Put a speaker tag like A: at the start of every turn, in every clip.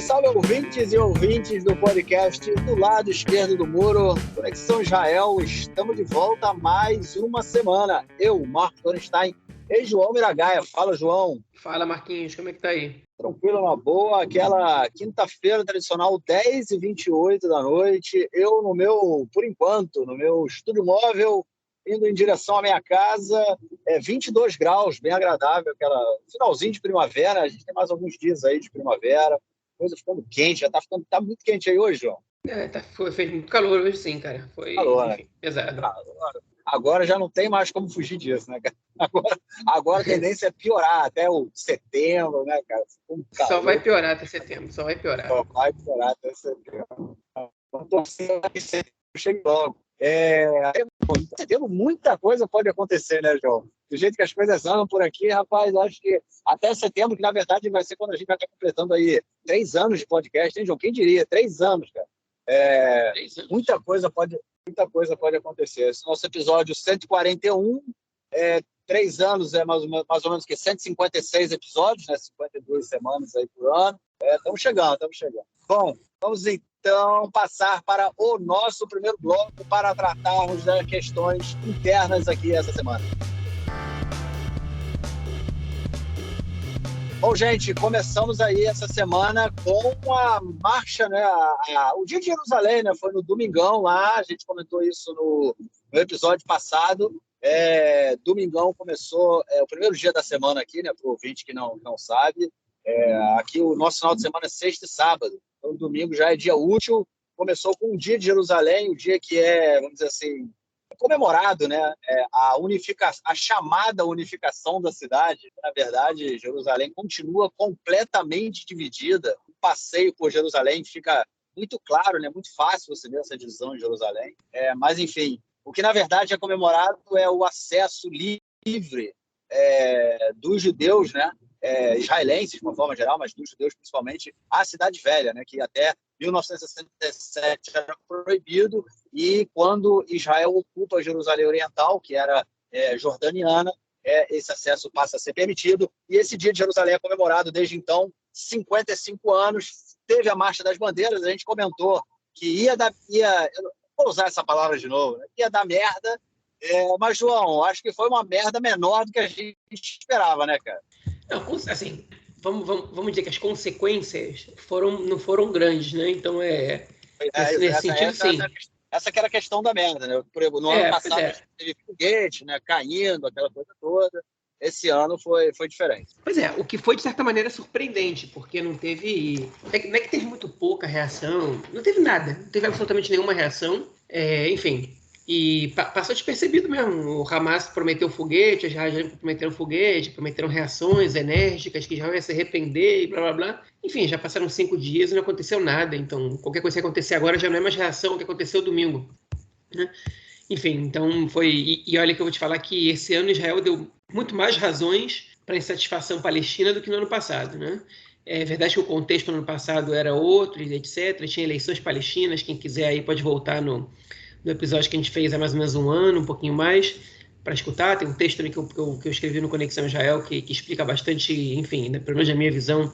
A: salve ouvintes e ouvintes do podcast do lado esquerdo do muro, Conexão Israel. Estamos de volta a mais uma semana. Eu, Marco Gorenstein e João Miragaia. Fala, João.
B: Fala, Marquinhos, como é que tá aí?
A: Tranquilo, uma boa. Aquela quinta-feira tradicional, 10h28 da noite. Eu por enquanto, no meu estúdio móvel, indo em direção à minha casa, 22 graus, bem agradável, aquela finalzinho de primavera. A gente tem mais alguns dias aí de primavera, coisa ficando quente, tá muito quente aí hoje, João.
B: Fez muito calor hoje sim, cara. Foi,
A: calor,
B: enfim, pesado.
A: Agora já não tem mais como fugir disso, né, cara? Agora a tendência é piorar até o setembro, né, cara?
B: Só vai piorar até setembro, só vai piorar.
A: Só vai piorar até setembro. Vamos torcer que setembro chegue logo. Setembro, muita coisa pode acontecer, né, João? Do jeito que as coisas andam por aqui, rapaz, acho que até setembro, que na verdade vai ser quando a gente vai estar completando aí 3 anos de podcast, hein, João? Quem diria? 3 anos, cara.
B: 3 anos.
A: Muita coisa pode acontecer. Esse nosso episódio 141, 3 anos mais ou menos que 156 episódios, né? 52 semanas aí por ano. Estamos chegando. Bom, vamos então passar para o nosso primeiro bloco para tratarmos das questões internas aqui essa semana. Bom, gente, começamos aí essa semana com a marcha, né? O Dia de Jerusalém, né? Foi no domingão lá, a gente comentou isso no episódio passado. Domingão começou, o primeiro dia da semana aqui, né? Para o ouvinte que não sabe. Aqui o nosso final de semana é sexta e sábado. Então, domingo já é dia útil. Começou com o Dia de Jerusalém, o dia que vamos dizer assim, comemorado, né, a chamada unificação da cidade. Na verdade, Jerusalém continua completamente dividida. O passeio por Jerusalém fica muito claro, né, muito fácil você ver essa divisão de Jerusalém. Mas, enfim, o que na verdade é comemorado é o acesso livre dos judeus, né, israelenses de uma forma geral, mas dos judeus principalmente, à Cidade Velha, né, que até 1967 era proibido, e quando Israel ocupa Jerusalém Oriental, que era jordaniana, esse acesso passa a ser permitido, e esse Dia de Jerusalém é comemorado desde então, 55 anos, teve a Marcha das Bandeiras, a gente comentou que eu vou usar essa palavra de novo, né, ia dar merda, mas, João, acho que foi uma merda menor do que a gente esperava, né, cara?
B: Não, assim, vamos dizer que as consequências não foram grandes, né? Então, nesse sentido, sim.
A: Essa que era a questão da merda, né? No ano passado a gente teve foguete, né, caindo, aquela coisa toda. Esse ano foi diferente.
B: Pois o que foi, de certa maneira, surpreendente, porque não teve... Não é que teve muito pouca reação, não teve nada, não teve absolutamente nenhuma reação. Enfim, e passou despercebido mesmo. O Hamas prometeu foguete, os israelenses prometeram foguete, prometeram reações enérgicas que já vai se arrepender e blá, blá, blá. Enfim, já passaram 5 dias e não aconteceu nada. Então, qualquer coisa que acontecer agora já não é mais reação ao que aconteceu domingo, né? Enfim, então foi... E olha que eu vou te falar que esse ano Israel deu muito mais razões para insatisfação palestina do que no ano passado, né? É verdade que o contexto no ano passado era outro, etc. Tinha eleições palestinas, quem quiser aí pode voltar no episódio que a gente fez há mais ou menos um ano, um pouquinho mais, para escutar. Tem um texto também que eu escrevi no Conexão Israel que explica bastante, enfim, né, pelo menos a minha visão,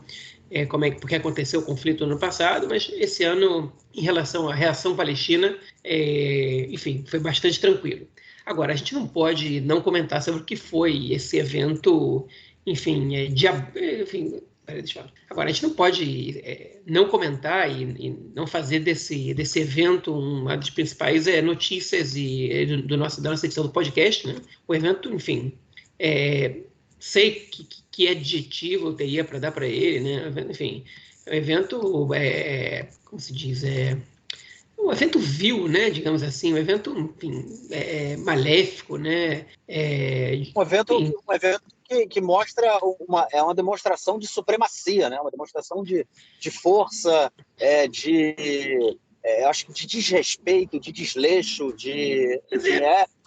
B: porque aconteceu o conflito no ano passado, mas esse ano, em relação à reação palestina, enfim, foi bastante tranquilo. Agora, a gente não pode não comentar sobre o que foi esse evento, enfim, deixa eu falar. Agora, a gente não pode não comentar e não fazer desse evento uma das principais notícias da nossa edição do podcast, né? O evento, enfim, sei que adjetivo eu teria para dar para ele, né? Enfim, o evento, como se diz, um evento vil, né? Digamos assim, um evento, enfim, maléfico, né?
A: Um evento que mostra uma demonstração de supremacia, né? Uma demonstração de força, acho que de desrespeito, de desleixo, enfim,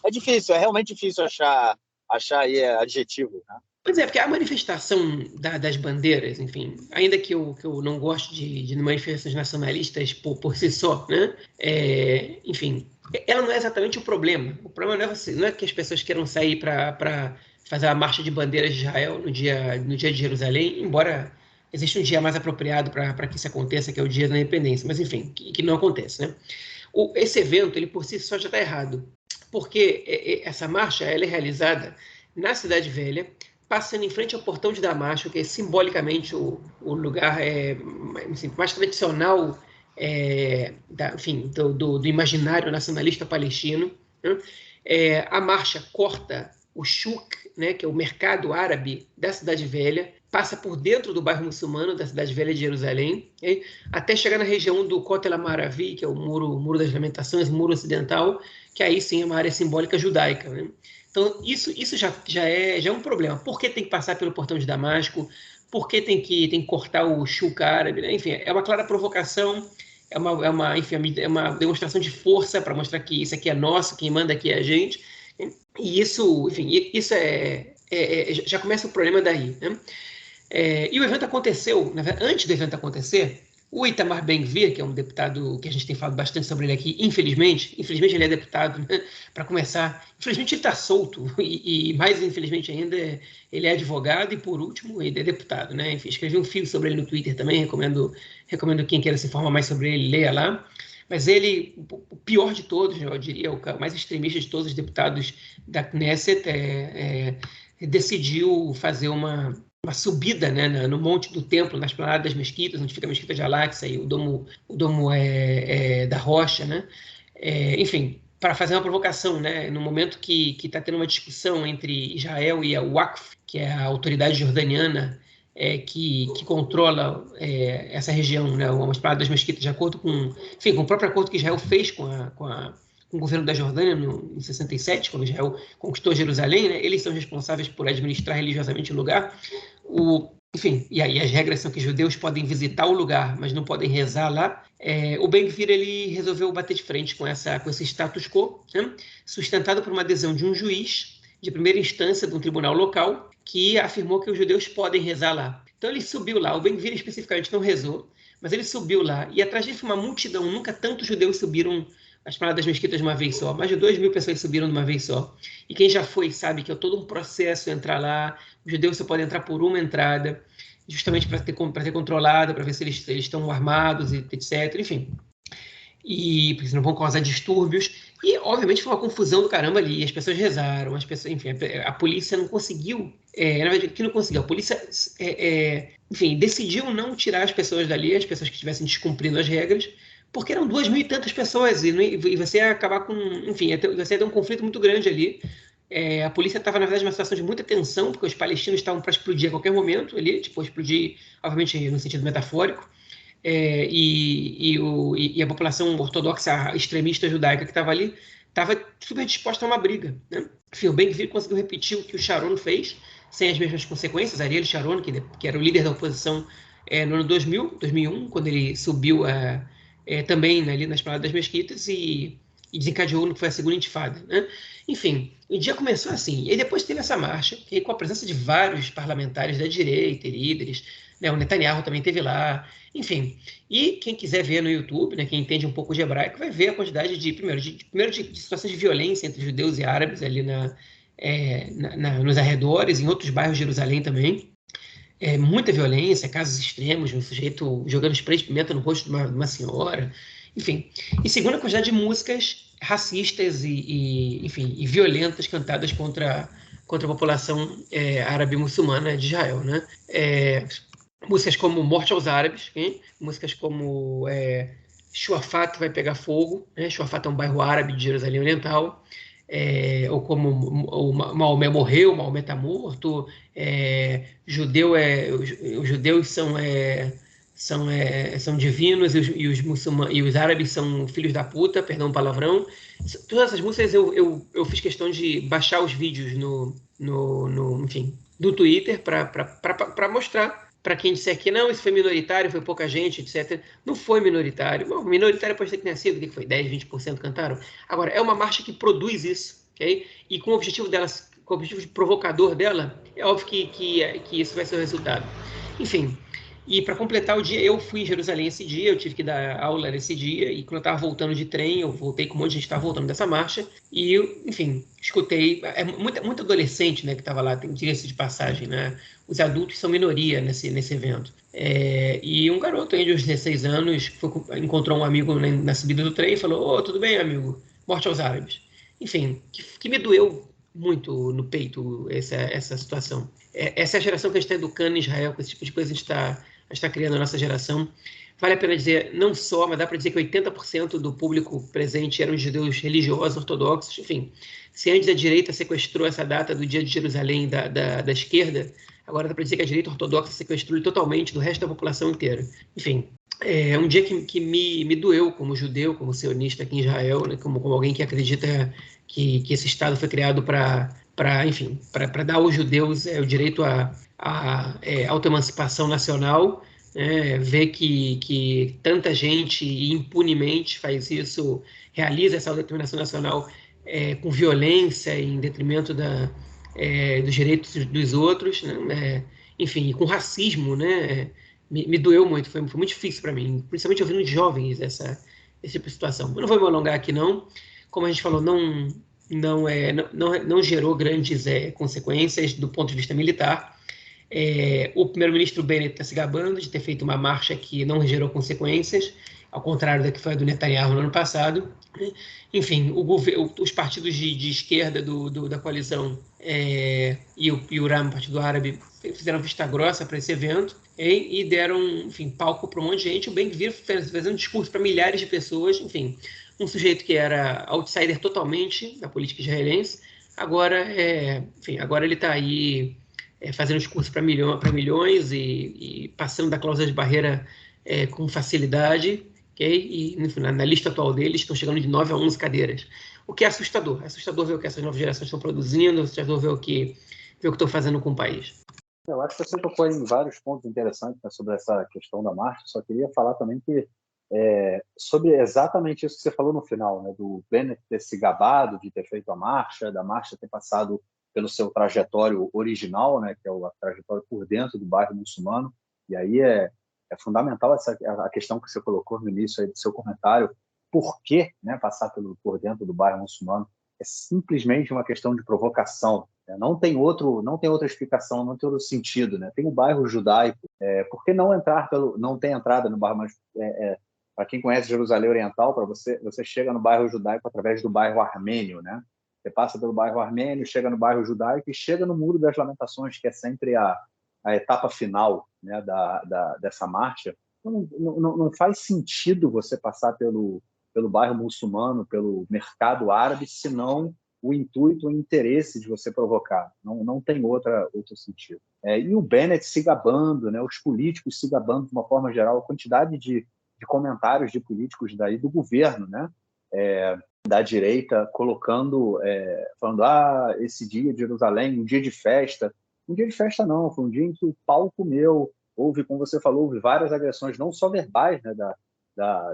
A: é difícil, é realmente difícil achar aí adjetivo, né?
B: Pois porque a manifestação das bandeiras, enfim, ainda que eu não goste de manifestações nacionalistas por si só, né? Enfim, ela não é exatamente o problema. O problema não é que as pessoas queiram sair para fazer a marcha de bandeiras de Israel no dia de Jerusalém, embora existe um dia mais apropriado para que isso aconteça, que é o dia da independência, mas enfim, que não acontece, né? Esse evento, ele por si só já está errado, porque essa marcha ela é realizada na Cidade Velha, passando em frente ao Portão de Damasco, que é simbolicamente o lugar assim, mais tradicional enfim, do imaginário nacionalista palestino, né? A marcha corta o Shuk, né, que é o mercado árabe da Cidade Velha, passa por dentro do bairro muçulmano da Cidade Velha de Jerusalém, okay? Até chegar na região do Kotel HaMaravi, que é o muro das Lamentações, o muro ocidental, que aí sim é uma área simbólica judaica, né? Então, isso já é um problema. Por que tem que passar pelo Portão de Damasco? Por que tem que cortar o Shuk árabe? Né? Enfim, é uma clara provocação, é uma demonstração de força para mostrar que isso aqui é nosso, quem manda aqui é a gente. E isso, enfim, isso já começa o problema daí, né? E o evento aconteceu, antes do evento acontecer, o Itamar Ben-Gvir, que é um deputado que a gente tem falado bastante sobre ele aqui, infelizmente ele é deputado, né? Para começar, infelizmente ele está solto, e mais infelizmente ainda, ele é advogado e, por último, ele é deputado, né? Enfim, escrevi um fio sobre ele no Twitter também, recomendo quem queira se informar mais sobre ele, leia lá. Mas ele, o pior de todos, eu diria, o mais extremista de todos os deputados da Knesset, decidiu fazer uma subida, né, no monte do templo, na esplanada das mesquitas, onde fica a mesquita de Al-Aqsa e o domo da Rocha, né? Enfim, para fazer uma provocação, né, no momento que está tendo uma discussão entre Israel e a Waqf, que é a autoridade jordaniana que controla essa região, né, uma esplanada das mesquitas, de acordo com o próprio acordo que Israel fez com o governo da Jordânia em 67, quando Israel conquistou Jerusalém, né? Eles são responsáveis por administrar religiosamente o lugar. Enfim, e aí as regras são que judeus podem visitar o lugar, mas não podem rezar lá. O Ben-Gvir ele resolveu bater de frente com esse status quo, né? Sustentado por uma adesão de um juiz de primeira instância de um tribunal local que afirmou que os judeus podem rezar lá. Então ele subiu lá, o Ben-Gvir especificamente não rezou, mas ele subiu lá, e atrás dele foi uma multidão, nunca tantos judeus subiram as esplanada das mesquitas de uma vez só, mais de 2.000 pessoas subiram de uma vez só. E quem já foi sabe que é todo um processo entrar lá, os judeus só podem entrar por uma entrada, justamente para ter controlado, para ver se eles estão armados, etc. Enfim. E porque não vão causar distúrbios. E, obviamente, foi uma confusão do caramba ali. As pessoas rezaram, enfim, a polícia não conseguiu. Na verdade, que não conseguiu. A polícia, enfim, decidiu não tirar as pessoas dali, as pessoas que estivessem descumprindo as regras, porque eram 2.000 e tantas pessoas, e você ia acabar com. Enfim, você ia ter um conflito muito grande ali. A polícia estava, na verdade, numa situação de muita tensão, porque os palestinos estavam para explodir a qualquer momento ali, tipo, explodir, obviamente, no sentido metafórico. E a população ortodoxa extremista judaica que estava ali estava super disposta a uma briga, né? Enfim, o Ben-Gvir conseguiu repetir o que o Sharon fez, sem as mesmas consequências. Ariel Sharon, que era o líder da oposição no ano 2001, quando ele subiu também ali na esplanada das mesquitas e desencadeou no que foi a segunda intifada, né? Enfim, o dia começou assim. E depois teve essa marcha, que com a presença de vários parlamentares da direita e líderes, né? O Netanyahu também esteve lá, enfim. E quem quiser ver no YouTube, né, quem entende um pouco de hebraico, vai ver a quantidade primeiro de situações de violência entre judeus e árabes ali nos arredores, em outros bairros de Jerusalém também. Muita violência, casos extremos, um sujeito jogando spray de pimenta no rosto de uma senhora, enfim. E segundo, a quantidade de músicas racistas enfim, e violentas cantadas contra a população árabe muçulmana de Israel, né? Músicas como Morte aos Árabes, hein? Músicas como Shuafat vai pegar fogo, né? Shuafat é um bairro árabe de Jerusalém Oriental. Ou como o Maomé morreu, o Maomé está morto, os judeus são divinos e os árabes são filhos da puta, perdão o palavrão. Todas essas músicas eu fiz questão de baixar os vídeos enfim, do Twitter para mostrar para quem disser que não, isso foi minoritário, foi pouca gente, etc. Não foi minoritário. Bom, minoritário pode ter que tenha sido, que foi 10, 20% cantaram. Agora, é uma marcha que produz isso, ok? E com o objetivo provocador dela, é óbvio que isso vai ser o resultado. Enfim, E para completar o dia, eu fui em Jerusalém esse dia, eu tive que dar aula nesse dia, e quando eu estava voltando de trem, eu voltei com um monte de gente que estava voltando dessa marcha, e eu, enfim, escutei, muito adolescente, né, que estava lá, diga-se de passagem, né, os adultos são minoria nesse evento. E um garoto aí de uns 16 anos encontrou um amigo na subida do trem e falou: "Ô, tudo bem, amigo? Morte aos árabes." Enfim, que me doeu muito no peito essa situação. Essa é a geração que a gente está educando em Israel, com esse tipo de coisa a gente está criando a nossa geração. Vale a pena dizer, não só, mas dá para dizer que 80% do público presente eram judeus religiosos, ortodoxos, enfim. Se antes a direita sequestrou essa data do dia de Jerusalém da esquerda, agora dá para dizer que a direita ortodoxa sequestrou totalmente do resto da população inteira. Enfim, é um dia que me doeu como judeu, como sionista aqui em Israel, né, como alguém que acredita que esse Estado foi criado enfim, para dar aos judeus o direito à autoemancipação nacional, ver que tanta gente impunemente faz isso, realiza essa autodeterminação nacional com violência em detrimento dos direitos dos outros, né? Enfim, com racismo, né? Me doeu muito, foi muito difícil para mim, principalmente ouvindo de jovens esse tipo de situação. Eu não vou me alongar aqui, não. Como a gente falou, não gerou grandes consequências do ponto de vista militar. O primeiro-ministro Bennett está se gabando de ter feito uma marcha que não gerou consequências, ao contrário da que foi a do Netanyahu no ano passado. Enfim, os partidos de esquerda da coalizão e o RAM, Partido Árabe, fizeram vista grossa para esse evento e deram, enfim, palco para um monte de gente. O Ben-Gvir fez um discurso para milhares de pessoas, enfim, um sujeito que era outsider totalmente da política israelense, agora ele está aí fazendo discurso para milhões e passando da cláusula de barreira com facilidade, okay? E enfim, na lista atual deles estão chegando de 9 a 11 cadeiras, o que é assustador. É assustador ver o que essas novas gerações estão produzindo, é assustador ver o que estão fazendo com o país.
C: Eu acho que você tocou em vários pontos interessantes, né, sobre essa questão da marcha. Só queria falar também que sobre exatamente isso que você falou no final, né, do Bennett ter se gabado de ter feito a marcha, da marcha ter passado pelo seu trajetório original, né, que é a trajetória por dentro do bairro muçulmano. E aí é fundamental a questão que você colocou no início aí do seu comentário, por que, né, passar por dentro do bairro muçulmano. É simplesmente uma questão de provocação. Não tem outra explicação, não tem outro sentido, né? Tem o bairro judaico. Por que não tem entrada no bairro? Mas para quem conhece Jerusalém Oriental, para você chega no bairro judaico através do bairro armênio, né? Você passa pelo bairro armênio, chega no bairro judaico e chega no Muro das Lamentações, que é sempre a etapa final, né, dessa marcha. Não faz sentido você passar pelo bairro muçulmano, pelo mercado árabe, senão o intuito, o interesse de você provocar. Não tem outro sentido. E o Bennett se gabando, né, os políticos se gabando de uma forma geral, a quantidade de comentários de políticos daí do governo, né, da direita, colocando, falando, esse dia de Jerusalém, um dia de festa. Um dia de festa não, foi um dia em que o pau comeu, como você falou, houve várias agressões, não só verbais, né,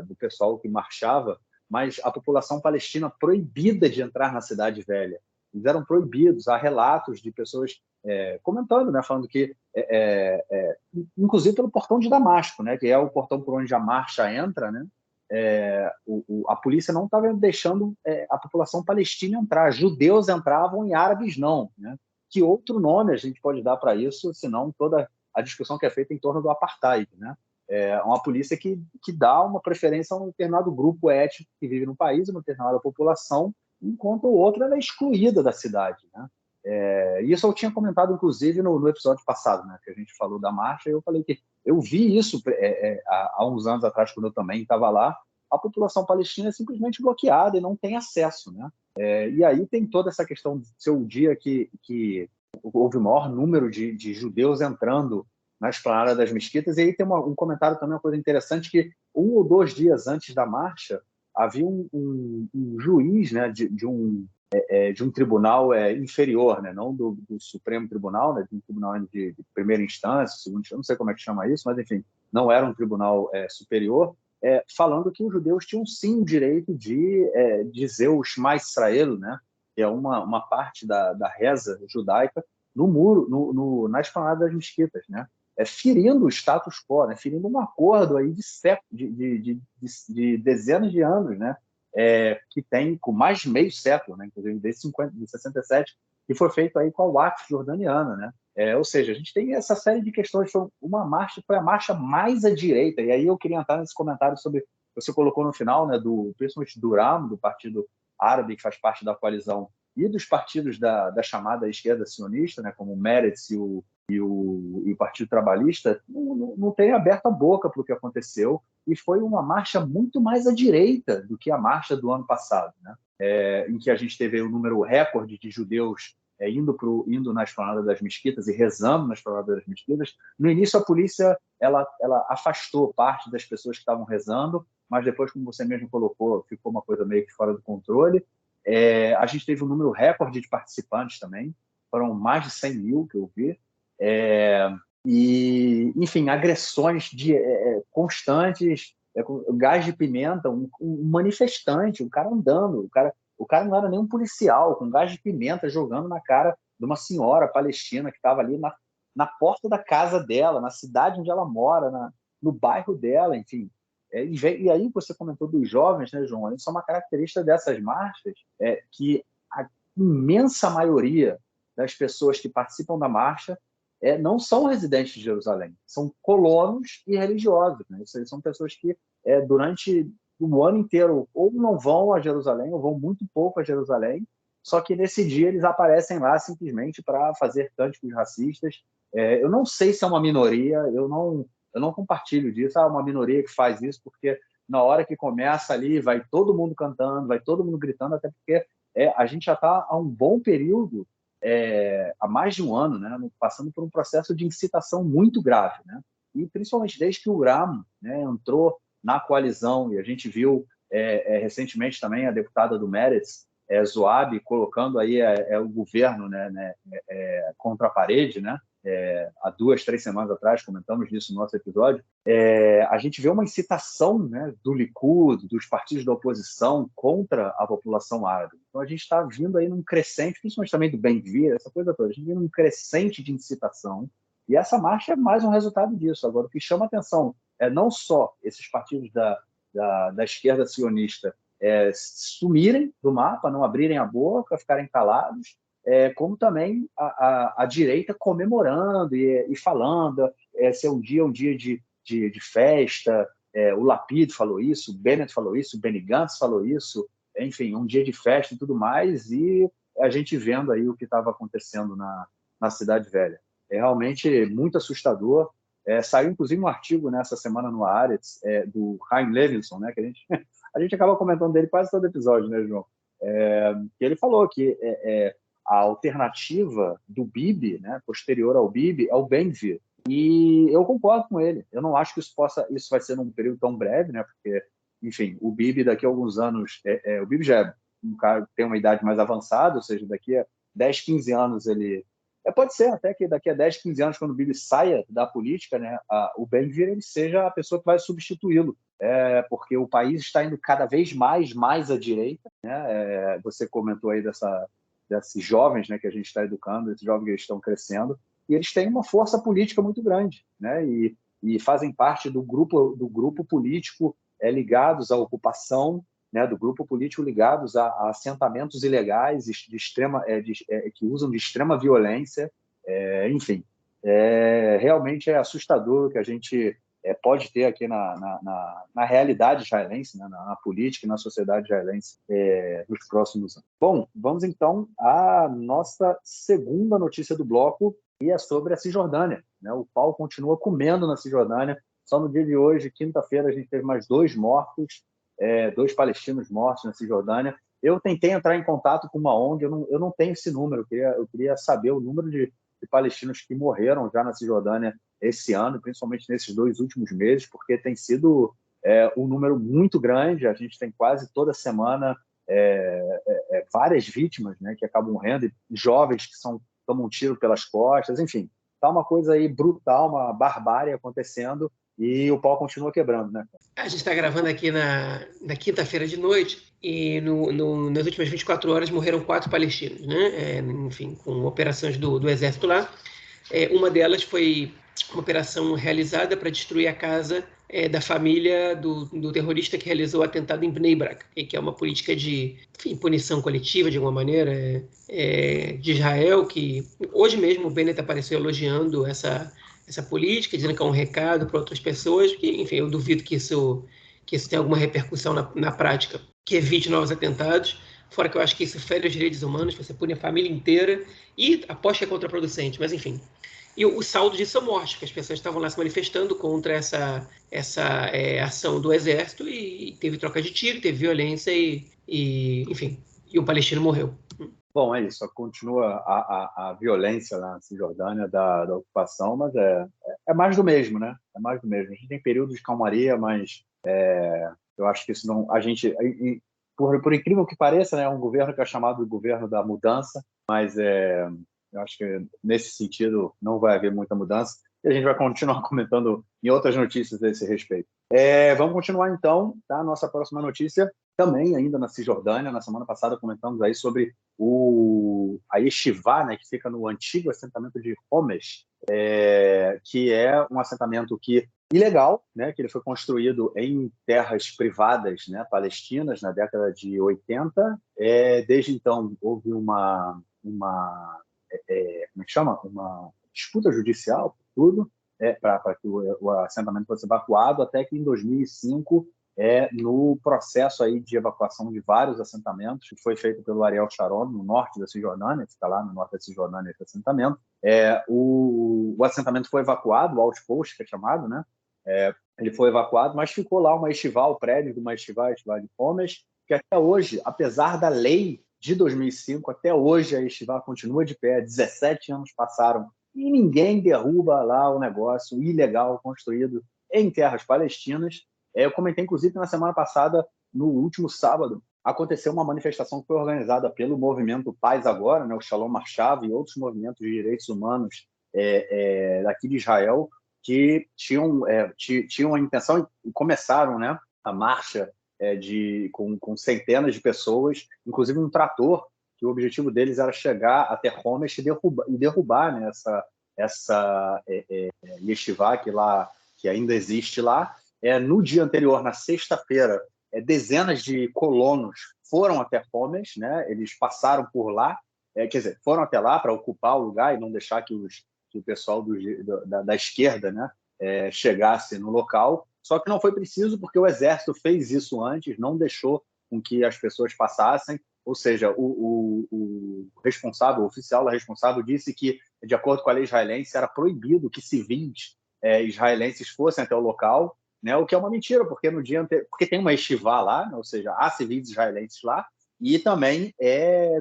C: do pessoal que marchava, mas a população palestina proibida de entrar na Cidade Velha. Eles eram proibidos. Há relatos de pessoas comentando, né, falando que, inclusive pelo portão de Damasco, né, que é o portão por onde a marcha entra, né, a polícia não estava deixando a população palestina entrar. Judeus entravam e árabes não, né? Que outro nome a gente pode dar para isso, senão toda a discussão que é feita em torno do apartheid, né? Uma polícia que dá uma preferência a um determinado grupo étnico que vive no país, uma determinada população, enquanto o outro é excluída da cidade, né? Isso eu tinha comentado, inclusive, no episódio passado, né, que a gente falou da marcha, e eu falei que eu vi isso há uns anos atrás, quando eu também estava lá. A população palestina é simplesmente bloqueada e não tem acesso, né? E aí tem toda essa questão de ser o dia que houve o maior número de judeus entrando na esplanada das mesquitas. E aí tem um comentário também, uma coisa interessante, que 1 ou 2 dias antes da marcha havia um juiz, né, de um tribunal inferior, né, não do Supremo Tribunal, né, de um tribunal de primeira instância, segunda instância, não sei como é que chama isso, mas enfim, não era um tribunal superior, falando que os judeus tinham sim o direito de dizer o Shema Israel, né, que é uma parte da reza judaica, no muro, na esplanada das mesquitas, né? ferindo o status quo, né? Ferindo um acordo aí de dezenas de anos, né? Que tem com mais de meio século, né? Inclusive de 67, que foi feito aí com a Waqf jordaniana, né? Ou seja, a gente tem essa série de questões. Uma marcha foi a marcha mais à direita, e aí eu queria entrar nesse comentário sobre, você colocou no final, né? Principalmente do RAM, do Partido Árabe, que faz parte da coalizão, e dos partidos da chamada esquerda sionista, né? Como o Meretz e o Partido Trabalhista, não tem aberto a boca para o que aconteceu, e foi uma marcha muito mais à direita do que a marcha do ano passado, né? Em que a gente teve um número recorde de judeus indo na esplanada das mesquitas e rezando na esplanada das mesquitas. No início, a polícia ela afastou parte das pessoas que estavam rezando, mas depois, como você mesmo colocou, ficou uma coisa meio que fora do controle. A gente teve um número recorde de participantes também, foram mais de 100 mil que eu vi. E, enfim, agressões constantes, gás de pimenta, um manifestante, um cara andando, o cara não era nem um policial, com gás de pimenta jogando na cara de uma senhora palestina que estava ali na porta da casa dela, na cidade onde ela mora, no bairro dela, enfim. E aí você comentou dos jovens, né, João? Isso é uma característica dessas marchas, que a imensa maioria das pessoas que participam da marcha não são residentes de Jerusalém, são colonos e religiosos, né? Isso aí são pessoas que, durante o ano inteiro, ou não vão a Jerusalém, ou vão muito pouco a Jerusalém, só que nesse dia eles aparecem lá simplesmente para fazer cânticos racistas. Eu não sei se é uma minoria, eu não compartilho disso, uma minoria que faz isso, porque na hora que começa ali, vai todo mundo cantando, vai todo mundo gritando, até porque a gente já está há um bom período, há mais de um ano, né, passando por um processo de incitação muito grave, né? E principalmente desde que o Uram, né, entrou na coalizão, e a gente viu recentemente também a deputada do Meretz, Zoabi, colocando aí o governo, né, contra a parede, né? Há 2, 3 semanas atrás, comentamos disso no nosso episódio, a gente vê uma incitação, né, do Likud, dos partidos da oposição contra a população árabe. Então a gente está vindo aí num crescente, principalmente também do Ben-Gvir, essa coisa toda, a gente vindo num crescente de incitação, e essa marcha é mais um resultado disso. Agora, o que chama atenção não só esses partidos da esquerda sionista sumirem do mapa, não abrirem a boca, ficarem calados, como também a direita comemorando e falando, ser um dia de festa. O Lapid falou isso, o Bennett falou isso, o Benny Gantz falou isso, enfim, um dia de festa e tudo mais, e a gente vendo aí o que estava acontecendo na Cidade Velha. É realmente muito assustador. Saiu, inclusive, um artigo nessa semana no Haaretz, do Chaim Levinson, né, que a gente acaba comentando dele quase todo episódio, né, João? Que ele falou que a alternativa do Bibi, né, posterior ao Bibi, é o Ben-Gvir. E eu concordo com ele. Eu não acho que isso vai ser num período tão breve, né, porque, enfim, o Bibi daqui a alguns anos, o Bibi já é um cara que tem uma idade mais avançada, ou seja, daqui a 10, 15 anos ele... pode ser até que daqui a 10, 15 anos, quando o Bibi saia da política, né, o Ben-Gvir ele seja a pessoa que vai substituí-lo, porque o país está indo cada vez mais à direita, né? Você comentou aí desses jovens, né, que a gente está educando, esses jovens que estão crescendo, e eles têm uma força política muito grande, né? E fazem parte do grupo político ligados à ocupação, né, do grupo político ligados a assentamentos ilegais que usam de extrema violência. Enfim, realmente é assustador o que a gente pode ter aqui na realidade israelense, né, na política e na sociedade israelense nos próximos anos. Bom, vamos então à nossa segunda notícia do bloco, e é sobre a Cisjordânia, né? O pau continua comendo na Cisjordânia. Só no dia de hoje, quinta-feira, a gente teve mais 2 mortos, 2 palestinos mortos na Cisjordânia. Eu tentei entrar em contato com uma ONG, eu não tenho esse número, eu queria saber o número de palestinos que morreram já na Cisjordânia esse ano, principalmente nesses 2 últimos meses, porque tem sido um número muito grande. A gente tem quase toda semana várias vítimas, né, que acabam morrendo, e jovens que tomam um tiro pelas costas, enfim. Está uma coisa aí brutal, uma barbárie acontecendo, e o pau continua quebrando, né?
B: A gente está gravando aqui na quinta-feira de noite, e nas últimas 24 horas morreram 4 palestinos, né? Enfim, com operações do exército lá. Uma delas foi operação realizada para destruir a casa da família do terrorista que realizou o atentado em Bnei Brak, que é uma política de punição coletiva, de alguma maneira, de Israel, que hoje mesmo o Bennett apareceu elogiando essa política, dizendo que é um recado para outras pessoas, que, enfim, eu duvido que isso tenha alguma repercussão na prática, que evite novos atentados, fora que eu acho que isso fere os direitos humanos, você pune a família inteira, e aposto que é contraproducente, mas enfim. E o saldo disso é morte, porque as pessoas estavam lá se manifestando contra essa ação do exército e teve troca de tiro, teve violência enfim, e o palestino morreu.
C: Bom, é isso. Continua a violência lá na Cisjordânia da ocupação, mas é mais do mesmo, né? É mais do mesmo. A gente tem períodos de calmaria, mas eu acho que isso não... A gente... Por incrível que pareça, né, é um governo que é chamado de governo da mudança, mas eu acho que nesse sentido não vai haver muita mudança e a gente vai continuar comentando em outras notícias a esse respeito. Vamos continuar então, tá? Nossa próxima notícia também ainda na Cisjordânia. Na semana passada comentamos aí sobre a Yeshivá, né, que fica no antigo assentamento de Homesh, que é um assentamento ilegal, né, que ele foi construído em terras privadas, né, palestinas na década de 80. Desde então houve como é que chama? Uma disputa judicial, tudo, para que o assentamento fosse evacuado, até que em 2005, no processo aí de evacuação de vários assentamentos, que foi feito pelo Ariel Sharon, no norte da Cisjordânia, que está lá no norte da Cisjordânia, esse assentamento, o assentamento foi evacuado, o outpost, que é chamado, né? Ele foi evacuado, mas ficou lá uma yeshivá, o prédio de uma yeshivá de Homesh, que até hoje, apesar da lei de 2005, até hoje a yeshivá continua de pé, 17 anos passaram e ninguém derruba lá o negócio ilegal construído em terras palestinas. Eu comentei, inclusive, na semana passada, no último sábado, aconteceu uma manifestação que foi organizada pelo movimento Paz Agora, né, o Shalom Marchav e outros movimentos de direitos humanos daqui de Israel, que tinham a intenção e começaram, né, a marcha com centenas de pessoas, inclusive um trator, que o objetivo deles era chegar até Homesh e derrubar, né, essa yeshivá que ainda existe lá. No dia anterior, na sexta-feira, dezenas de colonos foram até Homesh, né? Eles passaram por lá, quer dizer, foram até lá para ocupar o lugar e não deixar que o pessoal da esquerda, né, chegasse no local. Só que não foi preciso, porque o exército fez isso antes, não deixou com que as pessoas passassem. Ou seja, o responsável, o oficial responsável, disse que, de acordo com a lei israelense, era proibido que civis israelenses fossem até o local, né? O que é uma mentira, porque no dia porque tem uma yeshivá lá, né? Ou seja, há civis israelenses lá, e também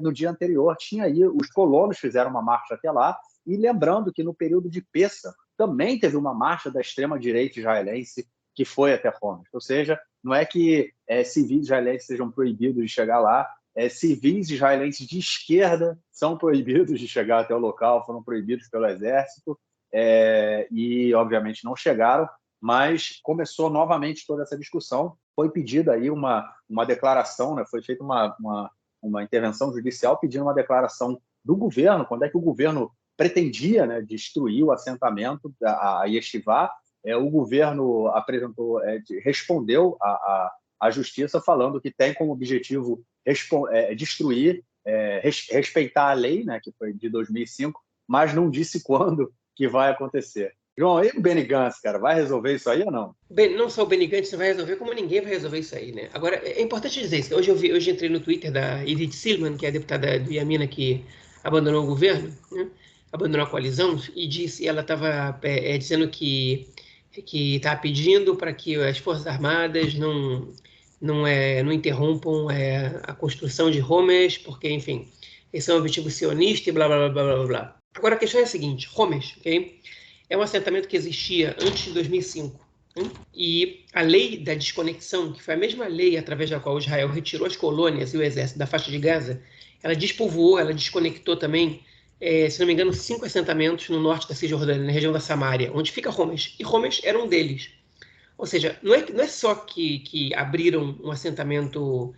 C: no dia anterior tinha aí, os colonos fizeram uma marcha até lá, e lembrando que no período de Pessah também teve uma marcha da extrema-direita israelense que foi até Homesh. Ou seja, não é que civis israelenses sejam proibidos de chegar lá, civis israelenses de esquerda são proibidos de chegar até o local, foram proibidos pelo exército, e obviamente não chegaram, mas começou novamente toda essa discussão. Foi pedida aí uma declaração, né? Foi feita uma intervenção judicial pedindo uma declaração do governo, quando é que o governo pretendia, né, destruir o assentamento, a yeshivá. O governo respondeu à justiça falando que tem como objetivo destruir, respeitar a lei, né, que foi de 2005, mas não disse quando que vai acontecer. João, e o Benny Gantz, cara, vai resolver isso aí ou não?
B: Não só o Benny Gantz vai resolver, como ninguém vai resolver isso aí, né? Agora, é importante dizer isso. Hoje entrei no Twitter da Idit Silman, que é a deputada do Yamina que abandonou o governo, né? Abandonou a coalizão, e ela estava dizendo que está pedindo para que as Forças Armadas não interrompam a construção de Homesh, porque, enfim, esse é um objetivo sionista e blá, blá, blá, blá, blá. Agora, a questão é a seguinte, Homesh, ok? É um assentamento que existia antes de 2005. E a lei da desconexão, que foi a mesma lei através da qual Israel retirou as colônias e o exército da faixa de Gaza, ela despovoou, ela desconectou também, se não me engano, 5 assentamentos no norte da Cisjordânia, na região da Samária, onde fica Homesh. E Homesh era um deles. Ou seja, não é só que abriram um assentamento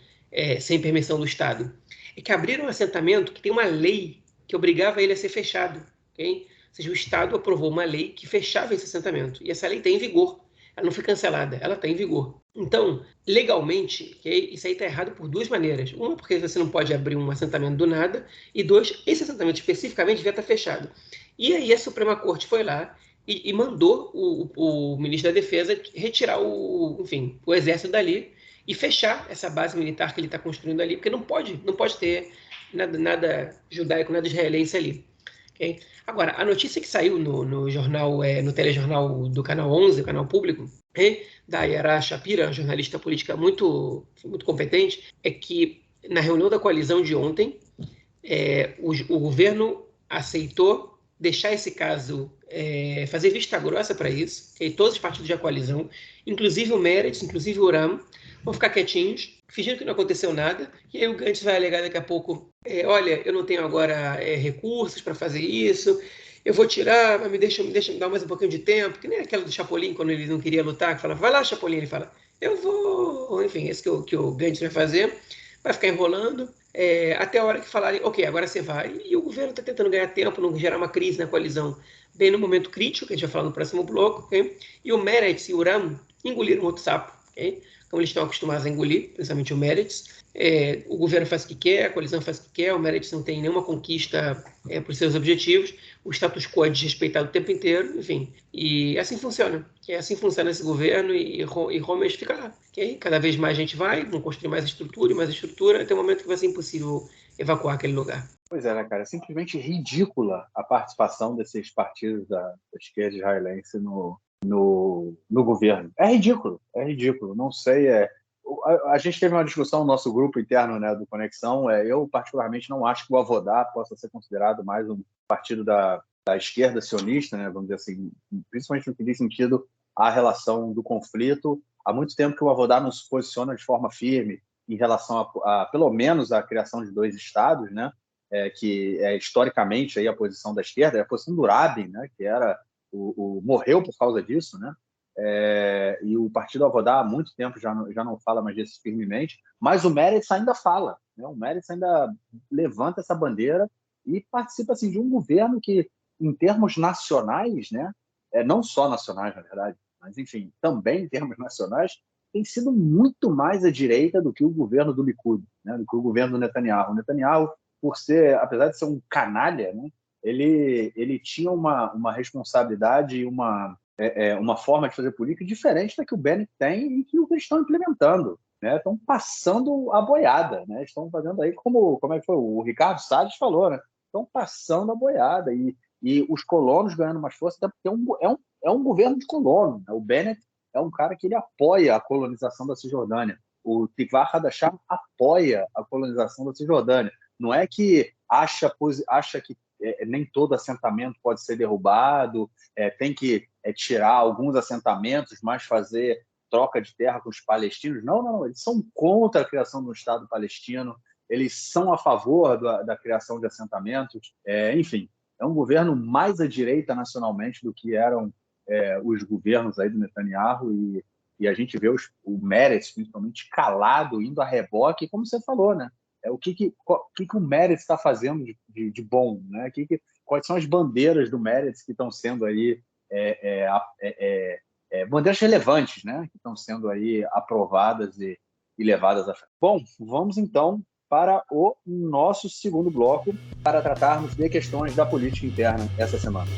B: sem permissão do Estado. É que abriram um assentamento que tem uma lei que obrigava ele a ser fechado. Okay? seja, o Estado aprovou uma lei que fechava esse assentamento. E essa lei está em vigor. Ela não foi cancelada, ela está em vigor. Então, legalmente, isso aí está errado por duas maneiras. Uma, porque você não pode abrir um assentamento do nada. E dois, esse assentamento especificamente devia estar fechado. E aí a Suprema Corte foi lá e mandou o ministro da Defesa retirar o exército dali e fechar essa base militar que ele está construindo ali, porque não pode ter nada judaico, nada israelense ali. Okay? Agora, a notícia que saiu no jornal, no telejornal do Canal 11, o canal público, da Yara Shapira, jornalista política muito, muito competente, é que na reunião da coalizão de ontem, o governo aceitou deixar esse caso, fazer vista grossa para isso, okay? Todos os partidos da coalizão, inclusive o Meretz, inclusive o Uram, vão ficar quietinhos, fingindo que não aconteceu nada, e aí o Gantz vai alegar daqui a pouco, olha, eu não tenho agora recursos para fazer isso, eu vou tirar, mas me deixa me dar mais um pouquinho de tempo, que nem aquela do Chapolin, quando ele não queria lutar, que falava, vai lá, Chapolin, ele fala, eu vou, enfim, esse que o Gantz vai fazer, vai ficar enrolando, até a hora que falarem, ok, agora você vai, e o governo está tentando ganhar tempo, não gerar uma crise na coalizão, bem no momento crítico, que a gente vai falar no próximo bloco, okay? E o Meretz e o Uram engoliram outro sapo, okay? Como eles estão acostumados a engolir, principalmente o Meretz. O governo faz o que quer, a coalizão faz o que quer, o Meretz não tem nenhuma conquista para os seus objetivos, o status quo é desrespeitado o tempo inteiro, enfim. E assim funciona. Assim funciona esse governo e Homesh fica lá. Okay? Cada vez mais gente vai, vão construir mais estrutura, até o momento que vai ser impossível evacuar aquele lugar.
C: Pois é, né, cara? É simplesmente ridícula a participação desses partidos da esquerda israelense no governo. É ridículo. Não sei, a gente teve uma discussão no nosso grupo interno, né, do Conexão. Eu, particularmente, não acho que o Avodá possa ser considerado mais um partido da esquerda sionista, né, vamos dizer assim, principalmente no que diz sentido à relação do conflito. Há muito tempo que o Avodá não se posiciona de forma firme em relação a pelo menos, a criação de dois estados, né, que é historicamente aí a posição da esquerda, é a posição do Rabin, né, que era morreu por causa disso, né? E o Partido Avodá há muito tempo já não fala mais disso firmemente, mas o Meretz ainda fala, né? O Meretz ainda levanta essa bandeira e participa assim, de um governo que, em termos nacionais, né? Não só nacionais, na verdade, mas, enfim, também em termos nacionais, tem sido muito mais à direita do que o governo do Likud, né? Do que o governo do Netanyahu. O Netanyahu, apesar de ser um canalha, né? Ele tinha uma responsabilidade e uma forma de fazer política diferente da que o Bennett tem e que eles estão implementando, né? Estão passando a boiada, né? Estão fazendo aí como é que foi? O Ricardo Salles falou, né? Estão passando a boiada e os colonos ganhando mais força, até porque é um governo de colono, né? O Bennett é um cara que ele apoia a colonização da Cisjordânia. O Tikva Hadashah apoia a colonização da Cisjordânia. Não é que acha que nem todo assentamento pode ser derrubado, tem que tirar alguns assentamentos, mas fazer troca de terra com os palestinos. Não, eles são contra a criação do Estado palestino, eles são a favor da criação de assentamentos. Enfim, é um governo mais à direita nacionalmente do que eram os governos aí do Netanyahu, e a gente vê o Meretz, principalmente, calado, indo a reboque, como você falou, né? O que o Meretz está fazendo de bom, né? Quais são as bandeiras do Meretz que estão sendo aí bandeiras relevantes, né? Que estão sendo aí aprovadas e levadas à frente. Bom, vamos então para o nosso segundo bloco para tratarmos de questões da política interna essa semana.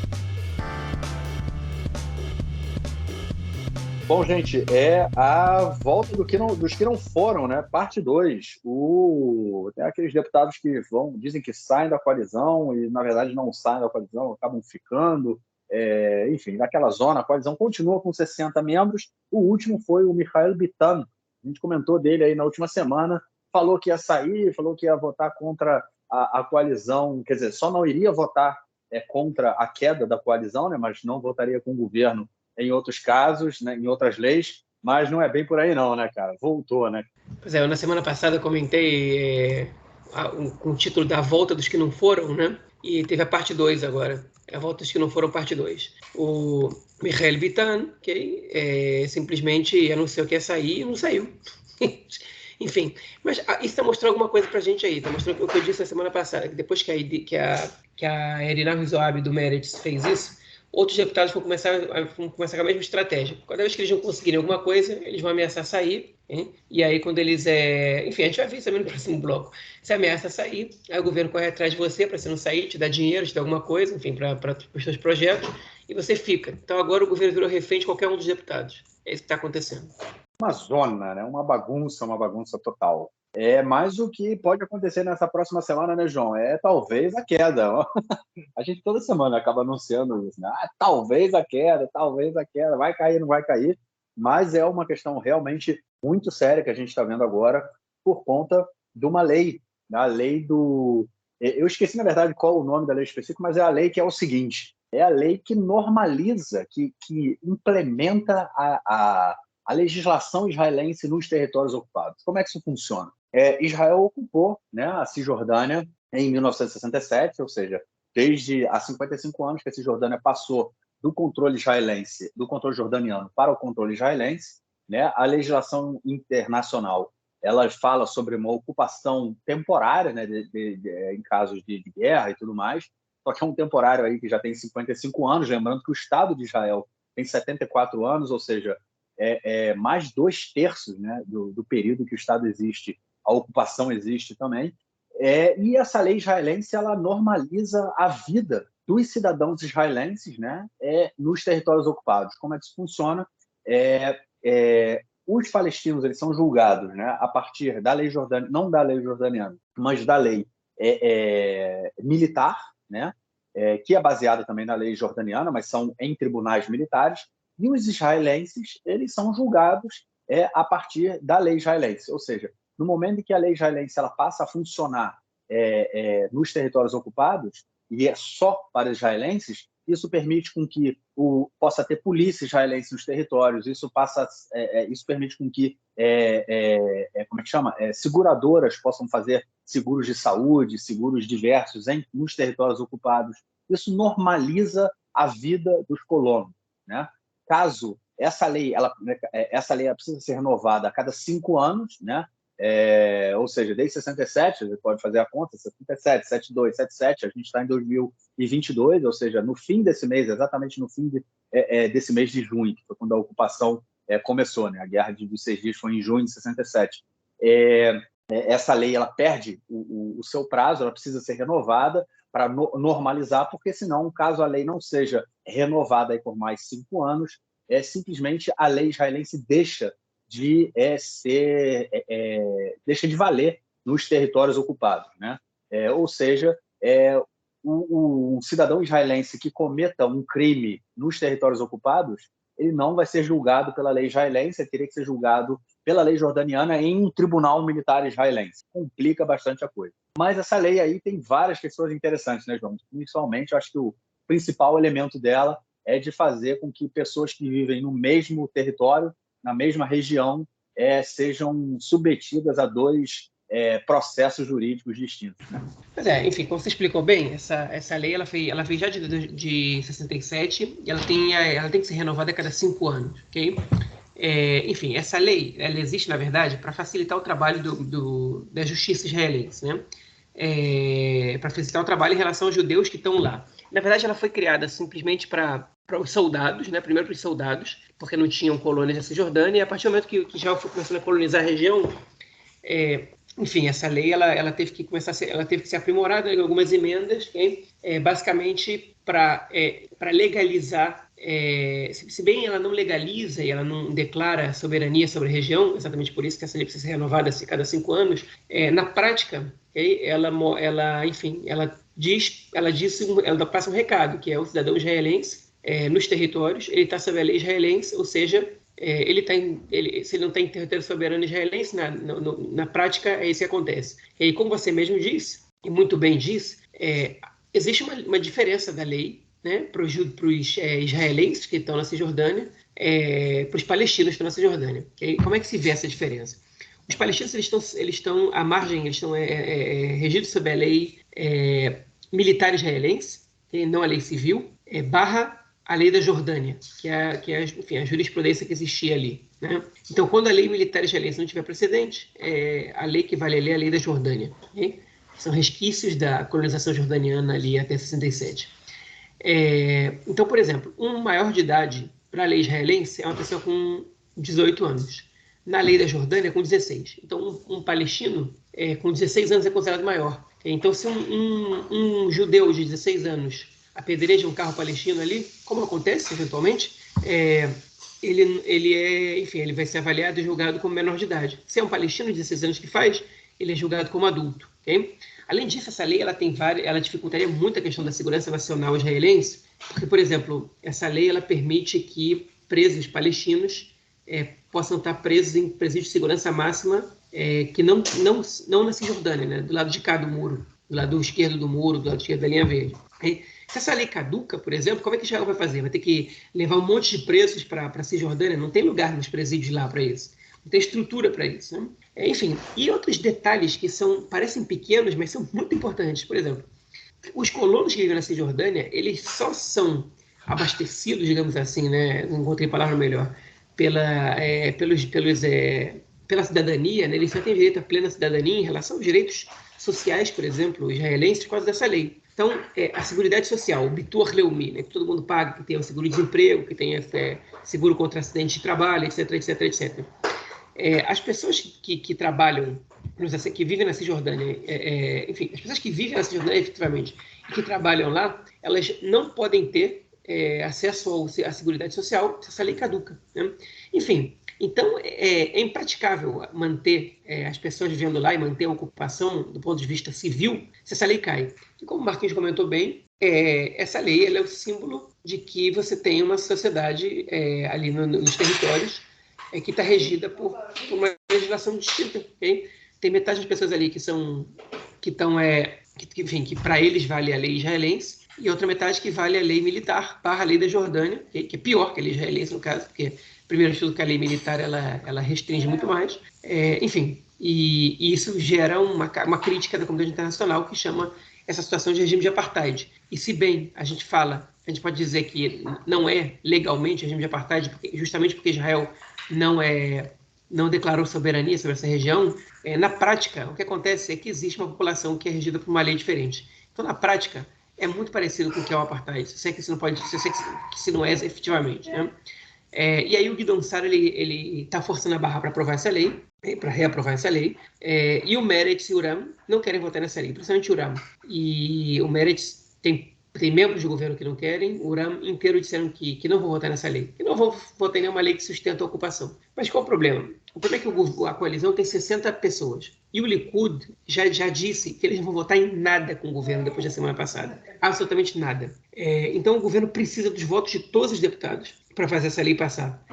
C: Bom, gente, a volta dos que não foram, né? Parte 2. Tem aqueles deputados que dizem que saem da coalizão e, na verdade, não saem da coalizão, acabam ficando. Enfim, naquela zona, a coalizão continua com 60 membros. O último foi o Michael Bitan. A gente comentou dele aí na última semana. Falou que ia sair, falou que ia votar contra a coalizão. Quer dizer, só não iria votar contra a queda da coalizão, né? Mas não votaria com o governo em outros casos, né, em outras leis, mas não é bem por aí não, né, cara? Voltou, né?
B: Pois é, eu na semana passada comentei com o título da volta dos que não foram, né? E teve a parte 2 agora, a volta dos que não foram, parte 2. O Michael Bitan, que simplesmente anunciou que ia sair e não saiu. Enfim, mas isso está mostrando alguma coisa para a gente aí. Está mostrando o que eu disse na semana passada, que depois que a Irina Zoabi do Meretz fez isso, outros deputados vão começar com a mesma estratégia. Cada vez que eles não conseguirem alguma coisa, eles vão ameaçar sair. Hein? E aí, quando eles... Enfim, a gente vai ver isso também no próximo bloco. Você ameaça sair, aí o governo corre atrás de você para você não sair, te dá dinheiro, te dá alguma coisa, enfim, para os seus projetos, e você fica. Então, agora o governo virou refém de qualquer um dos deputados. É isso que está acontecendo.
C: Uma zona, né? Uma bagunça total. É mais o que pode acontecer nessa próxima semana, né, João? É talvez a queda. A gente toda semana acaba anunciando isso, né? Talvez a queda, vai cair, não vai cair. Mas é uma questão realmente muito séria que a gente está vendo agora por conta de uma lei, a lei do... Eu esqueci, na verdade, qual o nome da lei específica, mas é a lei que é o seguinte, é a lei que normaliza, que implementa a legislação israelense nos territórios ocupados. Como é que isso funciona? Israel ocupou, né, a Cisjordânia em 1967, ou seja, desde há 55 anos que a Cisjordânia passou do controle jordaniano para o controle israelense, né? A legislação internacional ela fala sobre uma ocupação temporária, né, em casos de guerra e tudo mais, só que é um temporário aí que já tem 55 anos, lembrando que o Estado de Israel tem 74 anos, ou seja, mais 2/3, né, do período que o Estado existe, a ocupação existe também. E essa lei israelense ela normaliza a vida dos cidadãos israelenses, né, nos territórios ocupados. Como é que isso funciona? Os palestinos eles são julgados, né, a partir da lei jordânica, não da lei jordaniana, mas da lei militar, né, que é baseada também na lei jordaniana, mas são em tribunais militares. E os israelenses eles são julgados a partir da lei israelense, ou seja, no momento em que a lei israelense ela passa a funcionar nos territórios ocupados, e é só para israelenses, isso permite com que possa ter polícia israelense nos territórios, isso permite com que como é que chama? Seguradoras possam fazer seguros de saúde, seguros diversos nos territórios ocupados. Isso normaliza a vida dos colonos, né? Caso essa lei ela precisa ser renovada a cada 5 anos, né? Ou seja, desde 67, você pode fazer a conta, 77, 72, 77, a gente está em 2022, ou seja, no fim desse mês, exatamente no fim desse mês de junho, que foi quando a ocupação começou, né? A Guerra dos 6 Dias foi em junho de 67. Essa lei ela perde o seu prazo, ela precisa ser renovada para normalizar, porque senão, caso a lei não seja renovada aí por mais 5 anos, simplesmente a lei israelense deixa de valer nos territórios ocupados, né? Ou seja, um cidadão israelense que cometa um crime nos territórios ocupados, ele não vai ser julgado pela lei israelense, ele teria que ser julgado pela lei jordaniana em um tribunal militar israelense. Complica bastante a coisa. Mas essa lei aí tem várias questões interessantes, né, João? Principalmente, eu acho que o principal elemento dela é de fazer com que pessoas que vivem no mesmo território, na mesma região, sejam submetidas a 2 processos jurídicos distintos, né?
B: Pois enfim, como você explicou bem, essa lei ela veio já de 67 e ela tem que ser renovada a cada 5 anos, ok? Enfim, essa lei ela existe, na verdade, para facilitar o trabalho da justiça israelense, né? Para facilitar o trabalho em relação aos judeus que estão lá. Na verdade, ela foi criada simplesmente para os soldados, né? Primeiro para os soldados, porque não tinham colônias na Cisjordânia, e a partir do momento que Israel foi começando a colonizar a região, enfim, essa lei ela teve que ser aprimorada em algumas emendas, okay? Basicamente para legalizar, se bem ela não legaliza e ela não declara soberania sobre a região, exatamente por isso que essa lei precisa ser renovada a cada 5 anos, na prática, okay? Ela passa um recado, que é o cidadão israelense nos territórios, ele está sob a lei israelense, ou seja, se ele não está em território soberano israelense, na prática é isso que acontece. E aí, como você mesmo disse, e muito bem disse, existe uma diferença da lei, né, para os israelenses que estão na Cisjordânia, para os palestinos que estão na Cisjordânia. Okay? Como é que se vê essa diferença? Os palestinos eles estão à margem, eles estão regidos sob a lei militar israelense, okay? Não a lei civil, barra a lei da Jordânia, enfim, a jurisprudência que existia ali, né? Então, quando a lei militar israelense não tiver precedente, a lei que vale ali é a lei da Jordânia, okay? São resquícios da colonização jordaniana ali até 67. Então, por exemplo, um maior de idade para a lei israelense é uma pessoa com 18 anos. Na lei da Jordânia, com 16. Então, um palestino com 16 anos é considerado maior. Então, se um judeu de 16 anos apedreja um carro palestino ali, como acontece eventualmente, ele vai ser avaliado e julgado como menor de idade. Se é um palestino de 16 anos que faz, ele é julgado como adulto. Okay? Além disso, essa lei ela dificultaria muito a questão da segurança nacional israelense, porque, por exemplo, essa lei ela permite que presos palestinos possam estar presos em presídio de segurança máxima que não na Cisjordânia, né? Do lado de cá do muro, do lado esquerdo do muro, do lado esquerdo da linha verde. Se essa lei caduca, por exemplo, como é que Israel vai fazer? Vai ter que levar um monte de presos para a Cisjordânia? Não tem lugar nos presídios lá para isso. Não tem estrutura para isso. Né? Enfim, e outros detalhes que parecem pequenos, mas são muito importantes. Por exemplo, os colonos que vivem na Cisjordânia, eles só são abastecidos, digamos assim, né? Não encontrei palavra melhor, pela cidadania, né? Eles só têm direito à plena cidadania em relação aos direitos sociais, por exemplo, israelenses, por causa dessa lei. Então, a Seguridade Social, o Bitur Leumi, né, que todo mundo paga, que tem o seguro-desemprego, que tem seguro contra acidente de trabalho, etc, etc, etc. As pessoas que trabalham, que vivem na Cisjordânia, enfim, as pessoas que vivem na Cisjordânia, efetivamente, e que trabalham lá, elas não podem ter acesso à Seguridade Social se essa lei caduca. Né? Enfim, então é impraticável manter as pessoas vivendo lá e manter a ocupação do ponto de vista civil se essa lei cai. E como o Marquinhos comentou bem, essa lei ela é o símbolo de que você tem uma sociedade ali nos territórios que está regida por uma legislação distinta. Okay? Tem metade das pessoas ali que para eles vale a lei israelense, e outra metade que vale a lei militar, a lei da Jordânia, que é pior que a lei israelense, no caso, porque, primeiro de tudo, que a lei militar ela restringe muito mais. Enfim, e isso gera uma crítica da comunidade internacional que chama essa situação de regime de apartheid. E se bem a gente pode dizer que não é legalmente regime de apartheid, justamente porque Israel não declarou soberania sobre essa região, na prática, o que acontece é que existe uma população que é regida por uma lei diferente. Então, na prática, é muito parecido com o que é o apartheid. Se não é efetivamente. Né? E aí o Gideon Sa'ar ele está forçando a barra para aprovar essa lei, para reaprovar essa lei, e o Meretz e o Uram não querem votar nessa lei, principalmente o Uram. E o Meretz tem membros do governo que não querem, o Uram inteiro disseram que não vão votar nessa lei, que não vão votar em nenhuma lei que sustenta a ocupação. Mas qual o problema? O problema é que a coalizão tem 60 pessoas. E o Likud já disse que eles não vão votar em nada com o governo depois da semana passada. Absolutamente nada. Então o governo precisa dos votos de todos os deputados para fazer essa lei passar.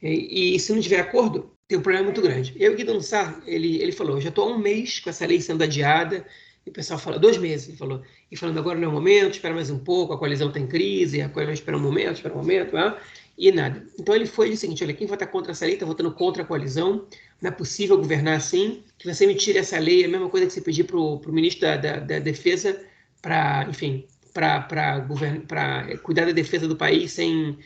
B: E se não tiver acordo, tem um problema muito grande. E aí o Gideon Sa'ar, ele falou, eu já estou há um mês com essa lei sendo adiada, e o pessoal fala, 2 meses, ele falou, e falando agora não é o momento, espera mais um pouco, a coalizão está em crise, a coalizão espera um momento, e nada. Então ele disse o seguinte, olha, quem votar contra essa lei está votando contra a coalizão, não é possível governar assim, que você me tire essa lei, é a mesma coisa que você pedir para o ministro da Defesa para cuidar da defesa do país sem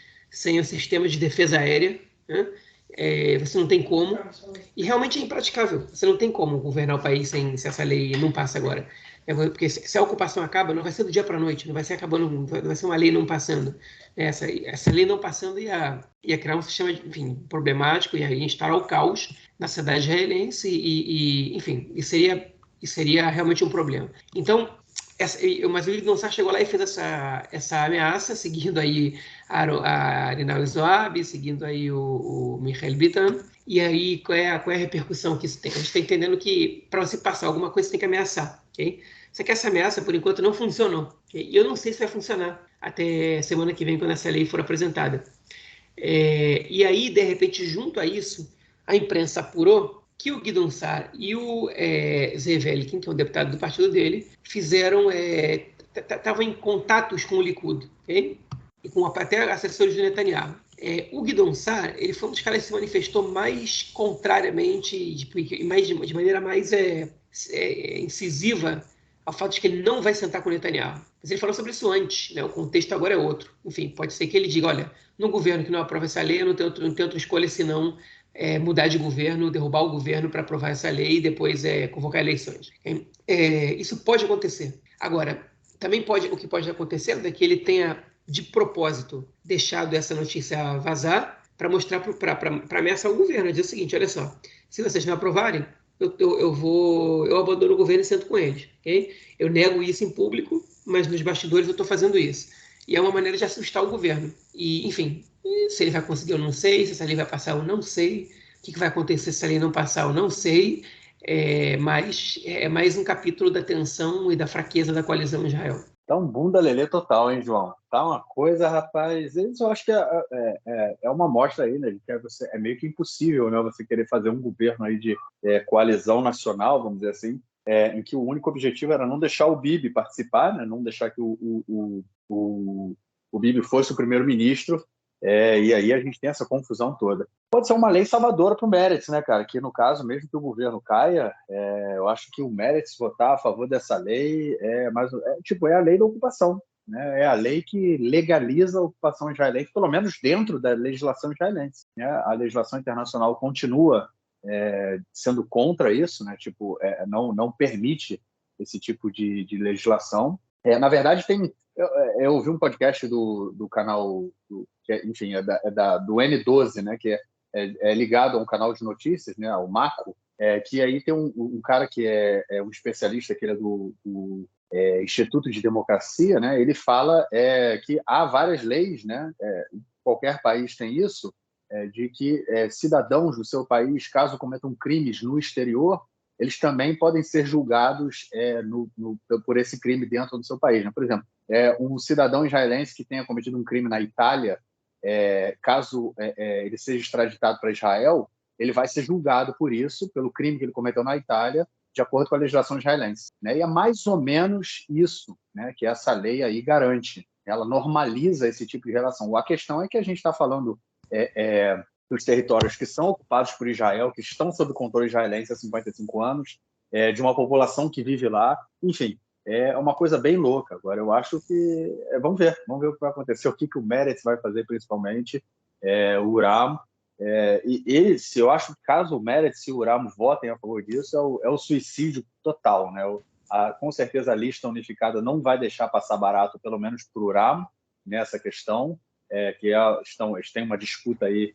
B: o sistema de defesa aérea, né? Você não tem como, e realmente é impraticável, você não tem como governar o país se essa lei não passa agora, porque se a ocupação acaba, não vai ser do dia para a noite, não vai ser acabando, não vai ser uma lei não passando, essa lei não passando ia criar um sistema, enfim, problemático, ia instalar o caos na cidade israelense, enfim, e seria realmente um problema. Então, mas o Gideon Sa'ar chegou lá e fez essa ameaça, seguindo aí a Rinawi Zoabi, seguindo aí o Michael Bitan. E aí, qual é a repercussão que isso tem? A gente está entendendo que para você passar alguma coisa, você tem que ameaçar. Okay? Só que essa ameaça, por enquanto, não funcionou. Okay? E eu não sei se vai funcionar até semana que vem, quando essa lei for apresentada. E aí, de repente, junto a isso, a imprensa apurou que o Gideon Sa'ar e o Zeev Elkin, que é um deputado do partido dele, estavam em contatos com o Likud, okay? E com até assessores do Netanyahu. O Gideon Sa'ar, ele foi um dos caras que se manifestou mais contrariamente, de maneira mais incisiva ao fato de que ele não vai sentar com o Netanyahu. Mas ele falou sobre isso antes, né? O contexto agora é outro. Enfim, pode ser que ele diga, olha, no governo que não aprova essa lei, eu não tenho outra escolha senão mudar de governo, derrubar o governo para aprovar essa lei e depois convocar eleições. Isso pode acontecer. Agora, também o que pode acontecer é que ele tenha, de propósito, deixado essa notícia vazar para mostrar, para ameaçar o governo, dizer o seguinte, olha só, se vocês não aprovarem, eu abandono o governo e sento com eles, ok? Eu nego isso em público, mas nos bastidores eu estou fazendo isso. E é uma maneira de assustar o governo. E, enfim, se ele vai conseguir, eu não sei. Se essa lei vai passar, eu não sei. O que vai acontecer se essa lei não passar, eu não sei. Mas é mais um capítulo da tensão e da fraqueza da coalizão em Israel.
C: Tá um bunda lelê total, hein, João? Tá uma coisa, rapaz. Eu acho que é uma mostra aí, né? Que é meio que impossível, né? Você querer fazer um governo aí de coalizão nacional, vamos dizer assim, em que o único objetivo era não deixar o Bibi participar, né? Não deixar que o Bibi fosse o primeiro-ministro. E aí a gente tem essa confusão toda. Pode ser uma lei salvadora para o Meretz, né, cara? Que no caso, mesmo que o governo caia, eu acho que o Meretz votar a favor dessa lei é a lei da ocupação, né? É a lei que legaliza a ocupação israelense, pelo menos dentro da legislação israelense, né? A legislação internacional continua sendo contra isso, né? Não permite esse tipo de legislação. Na verdade, eu ouvi um podcast do canal, enfim, do N12, né, que é ligado a um canal de notícias, né, ao Mako, que aí tem um cara que é um especialista, que ele é do Instituto de Democracia, né, ele fala que há várias leis, né, qualquer país tem isso, de que cidadãos do seu país, caso cometam crimes no exterior, eles também podem ser julgados por esse crime dentro do seu país, né? Por exemplo, um cidadão israelense que tenha cometido um crime na Itália, caso ele seja extraditado para Israel, ele vai ser julgado por isso, pelo crime que ele cometeu na Itália, de acordo com a legislação israelense, né? E é mais ou menos isso, né, que essa lei aí garante. Ela normaliza esse tipo de relação. A questão é que a gente está falando dos territórios que são ocupados por Israel, que estão sob controle israelense há 55 anos, de uma população que vive lá. Enfim, é uma coisa bem louca. Agora, eu acho que... Vamos ver o que vai acontecer, o que o Meretz vai fazer, principalmente, o Uram. Eu acho que caso o Meretz e o Uram votem a favor disso, é o suicídio total, né? Com certeza a lista unificada não vai deixar passar barato, pelo menos para o Uram, nessa questão, que eles têm uma disputa aí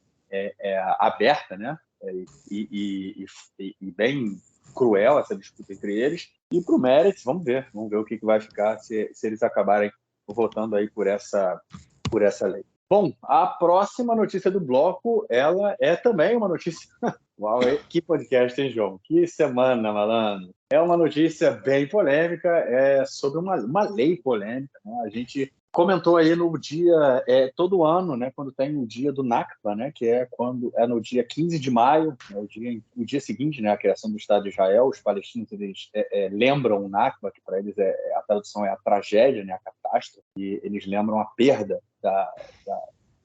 C: aberta, né? E bem cruel essa disputa entre eles. E para o Meretz, vamos ver o que vai ficar se eles acabarem votando aí por essa lei. Bom, a próxima notícia do bloco, ela é também uma notícia... Uau, que podcast, hein, João? Que semana, malandro! É uma notícia bem polêmica, sobre uma lei polêmica, né? A gente comentou aí no dia, todo ano, né, quando tem o dia do Nakba, né, que no dia 15 de maio, o dia seguinte, né, à criação do Estado de Israel. Os palestinos, eles lembram o Nakba, que para eles a tradução é a tragédia, né, a catástrofe, e eles lembram a perda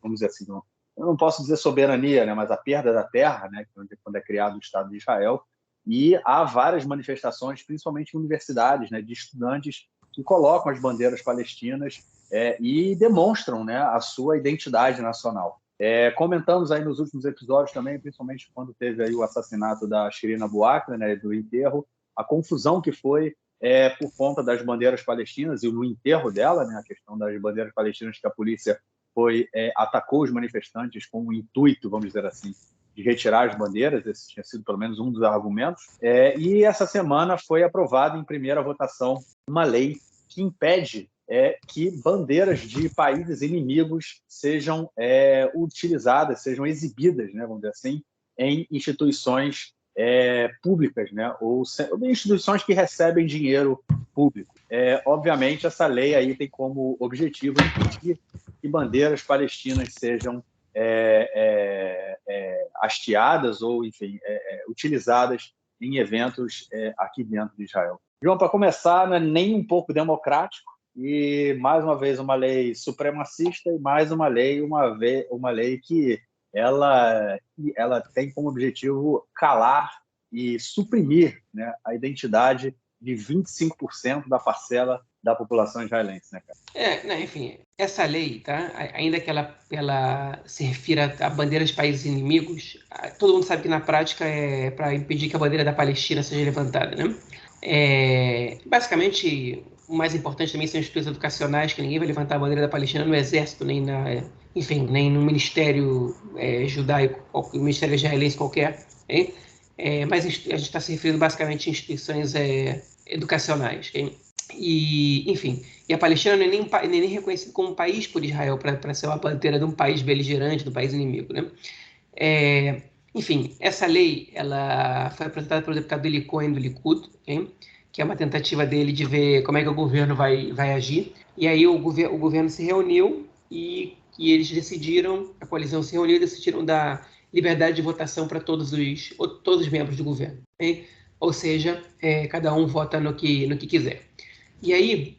C: vamos dizer assim, eu não posso dizer soberania, né, mas a perda da terra, né, quando é criado o Estado de Israel. E há várias manifestações, principalmente em universidades, né, de estudantes que colocam as bandeiras palestinas e demonstram, né, a sua identidade nacional. Comentamos aí nos últimos episódios também, principalmente quando teve aí o assassinato da Shirin Abu Akleh, né, do enterro, a confusão que foi por conta das bandeiras palestinas e no enterro dela, né, a questão das bandeiras palestinas, que a polícia atacou os manifestantes com o intuito, vamos dizer assim, de retirar as bandeiras. Esse tinha sido pelo menos um dos argumentos. E essa semana foi aprovada em primeira votação uma lei que impede que bandeiras de países inimigos sejam utilizadas, sejam exibidas, né, vamos dizer assim, em instituições públicas, né, ou instituições que recebem dinheiro público. Obviamente, essa lei aí tem como objetivo impedir que bandeiras palestinas sejam hasteadas ou, enfim, utilizadas em eventos aqui dentro de Israel. João, para começar, não é nem um pouco democrático, e mais uma vez uma lei supremacista, e mais uma lei que ela tem como objetivo calar e suprimir, né, a identidade de 25% da parcela da população israelense, né, cara?
B: Enfim, essa lei, tá? Ainda que ela se refira a bandeiras de países inimigos, todo mundo sabe que na prática é para impedir que a bandeira da Palestina seja levantada, né? Basicamente, o mais importante também são institutos educacionais, que ninguém vai levantar a bandeira da Palestina no exército, nem no ministério judaico, no ministério israelense qualquer, hein? Mas a gente está se referindo basicamente a instituições educacionais, hein? E, enfim, e a Palestina não é nem reconhecida como um país por Israel para ser uma bandeira de um país beligerante, de um país inimigo, né? Enfim, essa lei ela foi apresentada pelo deputado Eli Cohen do Likud, okay? Que é uma tentativa dele de ver como é que o governo vai agir. E aí o governo se reuniu e eles decidiram, a coalizão se reuniu e decidiram dar liberdade de votação para todos os membros do governo. Okay? Ou seja, cada um vota no que quiser. E aí,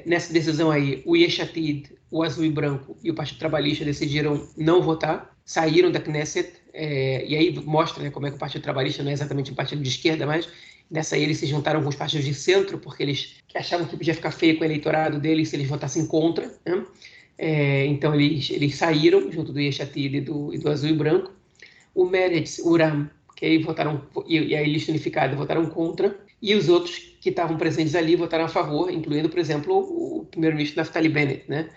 B: nessa decisão aí, o Yesh Atid, o Azul e Branco e o Partido Trabalhista decidiram não votar, saíram da Knesset, e aí mostra, né, como é que o Partido Trabalhista não é exatamente um partido de esquerda, mas nessa aí eles se juntaram com os partidos de centro, porque eles achavam que podia ficar feio com o eleitorado deles se eles votassem contra, né? Então eles saíram, junto do Yesh Atid e do Azul e Branco. O Meretz, o Uram, que aí votaram, e a lista unificada votaram contra, e os outros que estavam presentes ali votaram a favor, incluindo, por exemplo, o primeiro-ministro Naftali Bennett, né?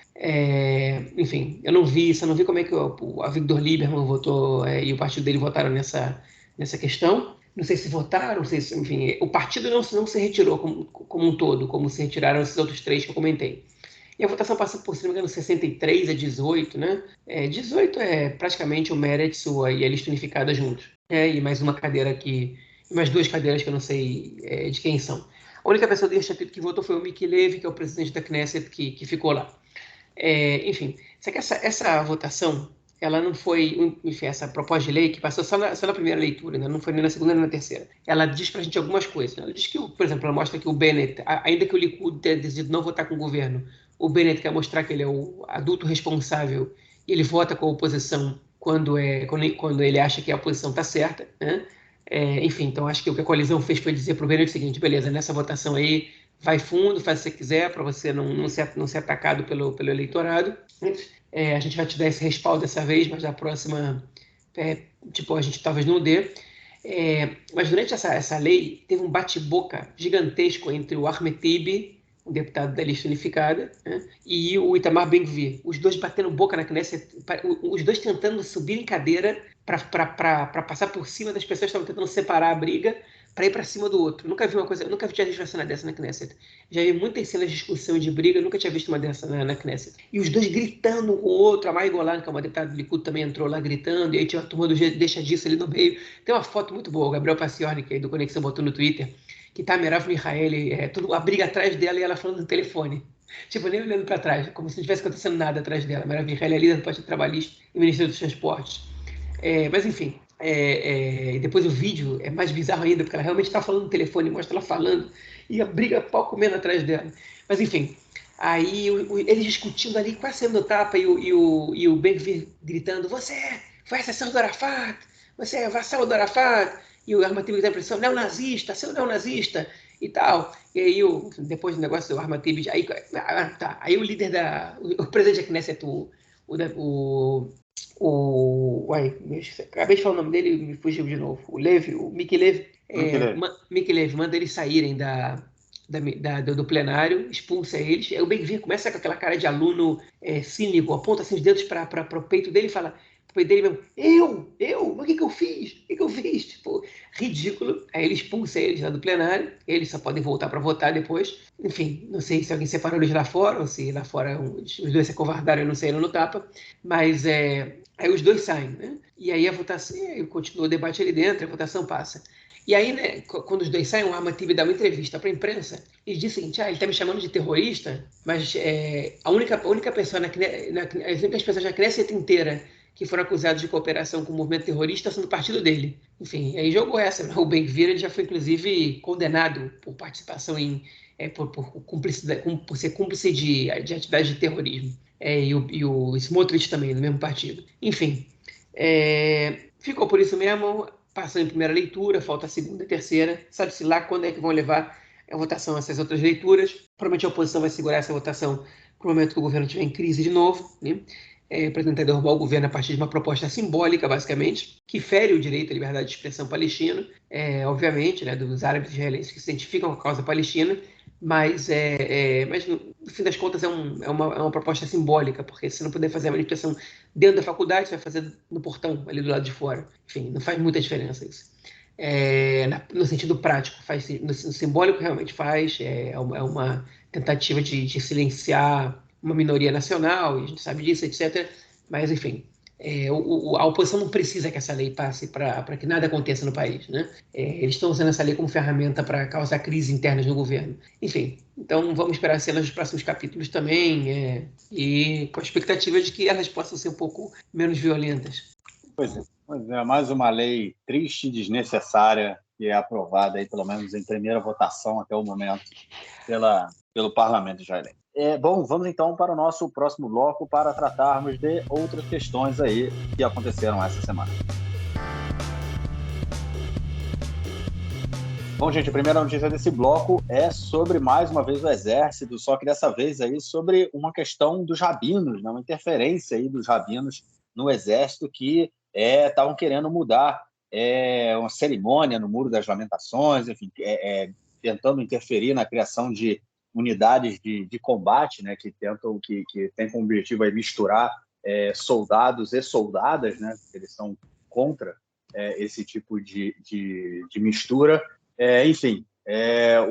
B: Enfim, eu não vi como é que a Victor Lieberman votou e o partido dele votaram nessa questão. Não sei se votaram, não sei se, enfim, o partido não se retirou como um todo, como se retiraram esses outros três que eu comentei. E a votação passa por, se não me engano, 63-18, né? 18 é praticamente o Meretz e a lista unificada juntos. E mais uma cadeira mais duas cadeiras que eu não sei de quem são. A única pessoa do Instituto que votou foi o Miki Levy, que é o presidente da Knesset, que ficou lá. Enfim, só que essa votação, ela não foi, enfim, essa proposta de lei que passou só na primeira leitura, né? Não foi nem na segunda nem na terceira. Ela diz pra gente algumas coisas. Ela diz que, por exemplo, ela mostra que o Bennett, ainda que o Likud tenha decidido não votar com o governo, o Bennett quer mostrar que ele é o adulto responsável e ele vota com a oposição quando ele acha que a oposição está certa, né? Enfim, então acho que o que a coalizão fez foi dizer para o Bennett o seguinte: beleza, nessa votação aí, vai fundo, faz o que você quiser, para você não ser atacado pelo eleitorado. A gente vai te dar esse respaldo dessa vez, mas da próxima, a gente talvez não dê. Mas durante essa lei, teve um bate-boca gigantesco entre o Ahmed Tibi, um deputado da lista unificada, né, e o Itamar Ben-Gvir. Os dois batendo boca na Knesset, os dois tentando subir em cadeira para passar por cima das pessoas que estavam tentando separar a briga para ir para cima do outro. Nunca tinha visto uma cena dessa na Knesset. Já vi muitas cenas de discussão e de briga, nunca tinha visto uma dessa na Knesset. E os dois gritando um com o outro. A Mai Golan, que é uma deputada do Likud, também entrou lá gritando, e aí tinha a turma do Deixa Disso ali no meio. Tem uma foto muito boa, o Gabriel Paciorni, que aí do Conexão botou no Twitter, que tá a Merav Mihaeli, a briga atrás dela e ela falando no telefone. Tipo, nem olhando para trás, como se não tivesse acontecendo nada atrás dela. A Merav Mihaeli é líder do Partido Trabalhista e Ministério dos Transportes. Mas enfim, depois o vídeo é mais bizarro ainda, porque ela realmente está falando no telefone, mostra ela falando, e a briga pau comendo atrás dela. Mas enfim, aí eles discutindo ali, quase saindo no tapa, e o Ben-Gvir gritando: você foi assessor do Arafat, você é vassalo do Arafat, e o Ahmed Tibi dá a impressão: neonazista, seu neonazista, e tal. E aí, depois do negócio do Ahmed Tibi, aí o líder o presidente da Knesset, acabei de falar o nome dele e me fugiu de novo. O Miki Levy. Miki Levy manda eles saírem do plenário, expulsa eles. Aí o Ben-Gvir começa com aquela cara de aluno cínico, aponta assim os dedos para o peito dele e fala: o peito dele mesmo, o que eu fiz? O que eu fiz? Tipo, ridículo. Aí ele expulsa eles lá do plenário, eles só podem voltar para votar depois. Enfim, não sei se alguém separou eles lá fora, ou se lá fora os dois se acovardaram e não saíram no tapa, mas aí os dois saem, né? E aí a votação, continua o debate ali dentro, a votação passa. E aí, né, quando os dois saem, o Ahmed Tibi dá uma entrevista para a imprensa e diz o seguinte: ele está me chamando de terrorista, mas a única pessoa as únicas pessoas na Knesset inteira que foram acusados de cooperação com o movimento terrorista são do partido dele. Enfim, aí jogou essa. O Ben-Gvir ele já foi, inclusive, condenado por participação por ser cúmplice de atividades de terrorismo. E o Smotrich também, do mesmo partido. Enfim, ficou por isso mesmo. passam em primeira leitura, falta a segunda e terceira, sabe-se lá quando é que vão levar a votação essas outras leituras. Provavelmente a oposição vai segurar essa votação para o momento que o governo estiver em crise de novo, né? Para tentar derrubar o governo a partir de uma proposta simbólica, basicamente, que fere o direito à liberdade de expressão palestino, obviamente, né, dos árabes israelenses que se identificam com a causa palestina, mas no fim das contas é uma proposta simbólica, porque se não puder fazer a manifestação dentro da faculdade, você vai fazer no portão, ali do lado de fora. Enfim, não faz muita diferença isso. No sentido prático, no simbólico realmente faz, é uma tentativa de silenciar uma minoria nacional, e a gente sabe disso, etc. Mas, enfim, a oposição não precisa que essa lei passe para que nada aconteça no país, né? Eles estão usando essa lei como ferramenta para causar crises internas no governo. Enfim, então vamos esperar as cenas dos próximos capítulos também, e com a expectativa de que elas possam ser um pouco menos violentas.
C: Pois é, mais uma lei triste e desnecessária que é aprovada, aí, pelo menos em primeira votação até o momento, pelo parlamento israelense. Bom, vamos então para o nosso próximo bloco para tratarmos de outras questões aí que aconteceram essa semana. Bom, gente, a primeira notícia desse bloco é sobre, mais uma vez, o Exército, só que dessa vez aí sobre uma questão dos rabinos, né? Uma interferência aí dos rabinos no Exército que estavam querendo mudar uma cerimônia no Muro das Lamentações, enfim, tentando interferir na criação de unidades de combate, né, que tem como objetivo aí misturar soldados e soldadas, né, eles são contra esse tipo de mistura. Enfim,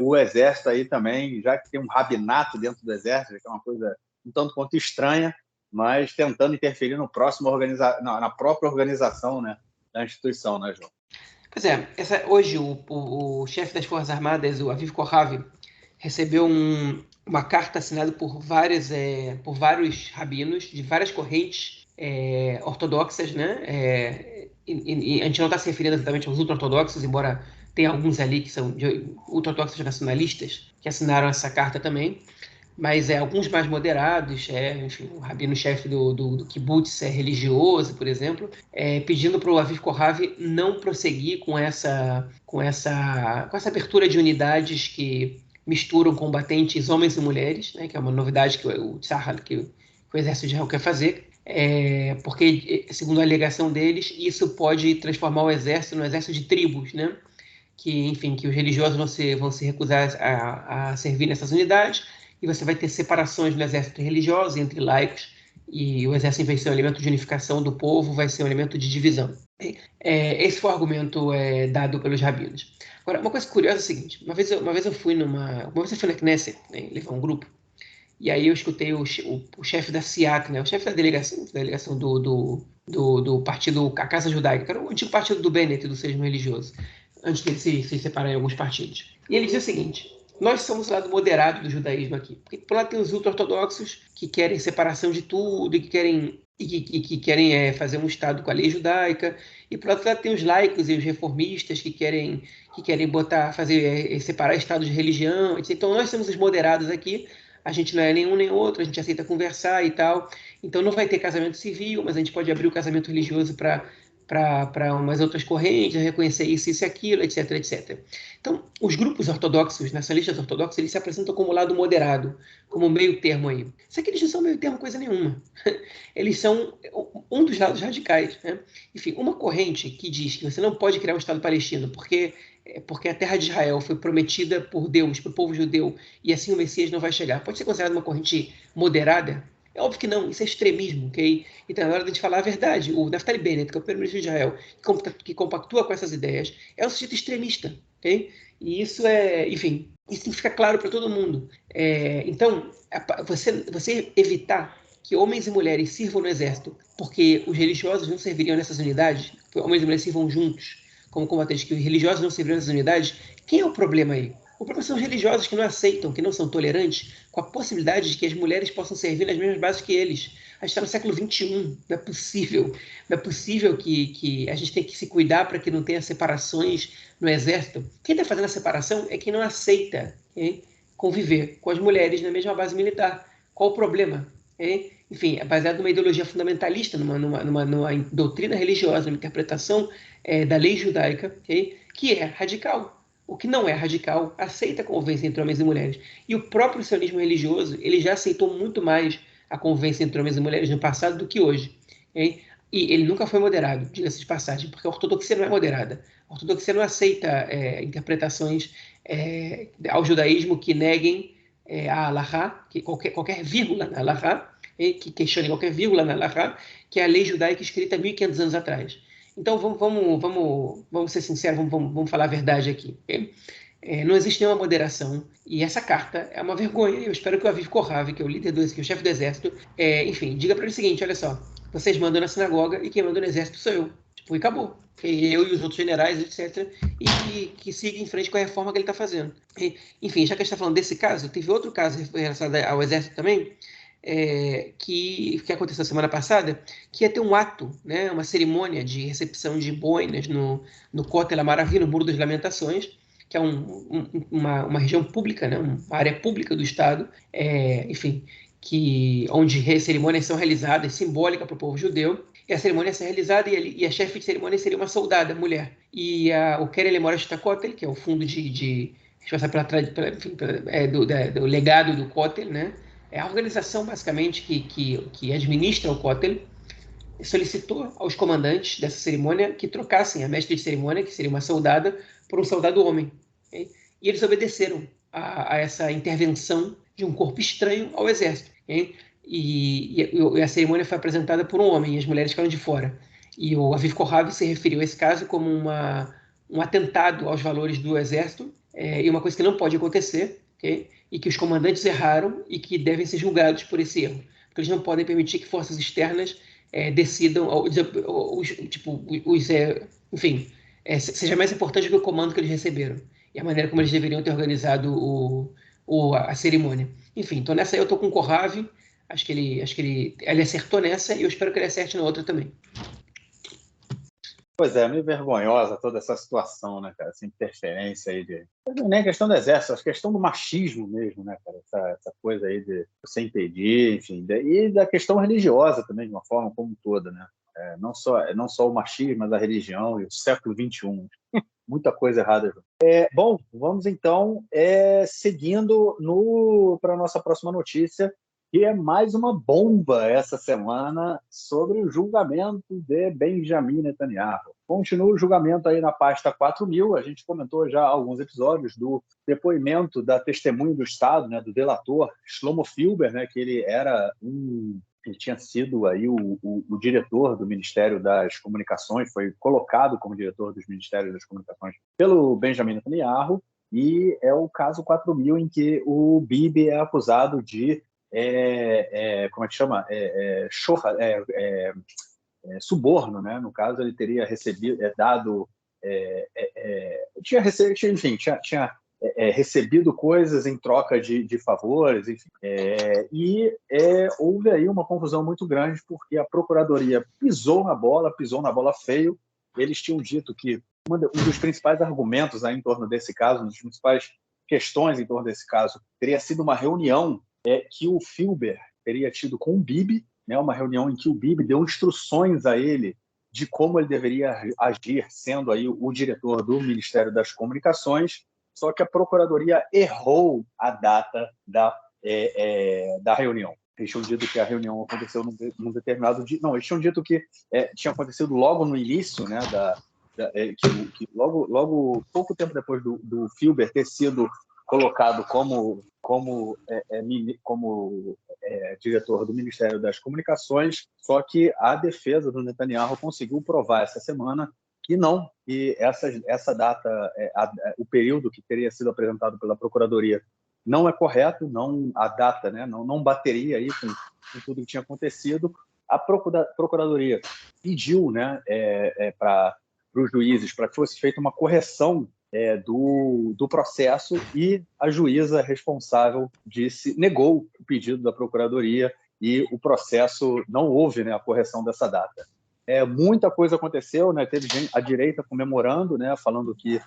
C: o Exército aí também, já que tem um rabinato dentro do Exército, que é uma coisa um tanto quanto estranha, mas tentando interferir na própria organização, né, da instituição, né, João?
B: Pois é, hoje o chefe das Forças Armadas, o Aviv Kohavi, recebeu uma carta assinada por vários rabinos de várias correntes ortodoxas, né? A gente não está se referindo exatamente aos ultra-ortodoxos, embora tenha alguns ali que são ultra-ortodoxos nacionalistas que assinaram essa carta também, mas alguns mais moderados, enfim, o rabino-chefe do kibbutz religioso, por exemplo, pedindo para o Aviv Kohavi não prosseguir com essa abertura de unidades que misturam combatentes homens e mulheres, né, que é uma novidade que o Tzahal, que o Exército de Israel quer fazer, porque, segundo a alegação deles, isso pode transformar o Exército num exército de tribos, né? Que os religiosos vão se recusar a servir nessas unidades, e você vai ter separações no exército religioso entre laicos, e o exército, em vez de ser um elemento de unificação do povo, vai ser um elemento de divisão. Esse foi o argumento dado pelos rabinos. Agora, uma coisa curiosa é o seguinte: uma vez eu fui na Knesset, né, levar um grupo, e aí eu escutei o chefe da SIAC, né, o chefe da delegação do partido, a Casa Judaica, que era o antigo partido do Bennett, do Sejmo Religioso, antes dele se separar em alguns partidos. E ele diz o seguinte: nós somos o lado moderado do judaísmo aqui. Porque por lá tem os ultra-ortodoxos que querem separação de tudo e que querem fazer um Estado com a lei judaica. E por outro lado tem os laicos e os reformistas que querem separar Estado de religião. Então nós somos os moderados aqui. A gente não é nenhum nem outro, a gente aceita conversar e tal. Então não vai ter casamento civil, mas a gente pode abrir o casamento religioso para umas outras correntes, reconhecer isso e aquilo, etc, etc. Então, os grupos ortodoxos, nacionalistas ortodoxos, eles se apresentam como lado moderado, como meio termo aí. Só que eles não são meio termo coisa nenhuma. Eles são um dos lados radicais, né? Enfim, uma corrente que diz que você não pode criar um Estado palestino porque a terra de Israel foi prometida por Deus, para o povo judeu, e assim o Messias não vai chegar. Pode ser considerada uma corrente moderada? É óbvio que não, isso é extremismo, ok? Então, na hora de a gente falar a verdade, o Naftali Bennett, que é o primeiro-ministro de Israel, que compactua com essas ideias, é um sujeito extremista, ok? E isso enfim, isso tem que ficar claro para todo mundo. Então, você evitar que homens e mulheres sirvam no exército, porque os religiosos não serviriam nessas unidades, que homens e mulheres sirvam juntos, como combatentes, que os religiosos não serviriam nessas unidades, quem é o problema aí? O problema são os religiosos que não aceitam, que não são tolerantes com a possibilidade de que as mulheres possam servir nas mesmas bases que eles. A gente está no século XXI, não é possível. Não é possível que a gente tenha que se cuidar para que não tenha separações no exército. Quem está fazendo a separação é quem não aceita conviver com as mulheres na mesma base militar. Qual o problema? enfim, é baseado numa ideologia fundamentalista, numa doutrina religiosa, numa interpretação da lei judaica, que é radical. O que não é radical aceita a convivência entre homens e mulheres. E o próprio sionismo religioso, ele já aceitou muito mais a convivência entre homens e mulheres no passado do que hoje. E ele nunca foi moderado, diga-se de passagem, porque a ortodoxia não é moderada. A ortodoxia não aceita interpretações ao judaísmo que neguem a Halahá, que qualquer vírgula na Halahá, que questione qualquer vírgula na Halahá, que é a lei judaica escrita 1.500 anos atrás. Então, vamos ser sinceros, vamos falar a verdade aqui. Não existe nenhuma moderação, e essa carta é uma vergonha. Eu espero que o Aviv Kohavi, que é o líder que é o chefe do exército, enfim, diga para ele o seguinte: olha só, vocês mandam na sinagoga e quem manda no exército sou eu. Tipo, e acabou. Eu e os outros generais, etc. E que siga em frente com a reforma que ele está fazendo. Enfim, já que a gente está falando desse caso, teve outro caso relacionado ao exército também, que aconteceu semana passada, que ia ter um ato, né, uma cerimônia de recepção de boinas no Kotel Amaravi, no Muro das Lamentações, que é uma região pública, né, uma área pública do Estado, enfim, onde cerimônias são realizadas, simbólica para o povo judeu, e a cerimônia ia ser realizada e a chefe de cerimônia seria uma soldada, mulher. E o Keren Lemora Kotel, que é o fundo do legado do Kotel, né, é a organização, basicamente, que administra o Kotel, solicitou aos comandantes dessa cerimônia que trocassem a mestre de cerimônia, que seria uma soldada, por um soldado homem. E eles obedeceram a essa intervenção de um corpo estranho ao exército. E a cerimônia foi apresentada por um homem, e as mulheres ficaram de fora. E o Aviv Kohavi se referiu a esse caso como um atentado aos valores do exército, e uma coisa que não pode acontecer, e que os comandantes erraram e que devem ser julgados por esse erro. Porque eles não podem permitir que forças externas decidam, enfim, seja mais importante do que o comando que eles receberam e a maneira como eles deveriam ter organizado a cerimônia. Enfim, então nessa aí eu estou com o Kohavi, acho que ele acertou nessa e eu espero que ele acerte na outra também.
C: Pois é, meio vergonhosa toda essa situação, né, cara? Essa interferência aí de... Não é nem a questão do exército, a questão do machismo mesmo, né, cara? Essa coisa aí de você impedir, enfim. E da questão religiosa também, de uma forma como toda, né? Não só o machismo, mas a religião e o século XXI. Muita coisa errada. Bom, vamos então seguindo para a nossa próxima notícia, que é mais uma bomba essa semana sobre o julgamento de Benjamin Netanyahu. Continua o julgamento aí na pasta 4.000, a gente comentou já alguns episódios do depoimento da testemunha do Estado, né, do delator Shlomo Filber, né, que ele tinha sido aí o diretor do Ministério das Comunicações, foi colocado como diretor dos Ministérios das Comunicações pelo Benjamin Netanyahu, e é o caso 4.000 em que o Bibi é acusado de como é que chama? Suborno, né? No caso, ele teria recebido, tinha recebido coisas em troca de favores, enfim. Houve aí uma confusão muito grande, porque a Procuradoria pisou na bola feio. Eles tinham dito que um dos principais argumentos aí em torno desse caso, uma das principais questões em torno desse caso, teria sido uma reunião que o Filber teria tido com o Bibi, né, uma reunião em que o Bibi deu instruções a ele de como ele deveria agir, sendo aí o diretor do Ministério das Comunicações, só que a Procuradoria errou a data da reunião. Eles tinham dito que a reunião aconteceu num determinado dia. Não, eles tinham dito que tinha acontecido logo no início, né, que logo pouco tempo depois do Filber ter sido colocado como diretor do Ministério das Comunicações, só que a defesa do Netanyahu conseguiu provar essa semana que não, que essa data, o período que teria sido apresentado pela Procuradoria não é correto, não, a data, né, não bateria aí com tudo que tinha acontecido. A Procuradoria pediu, né, para os juízes para que fosse feita uma correção do processo, e a juíza responsável negou o pedido da Procuradoria e o processo não houve, né, a correção dessa data. Muita coisa aconteceu, né? Teve a direita comemorando, né, falando que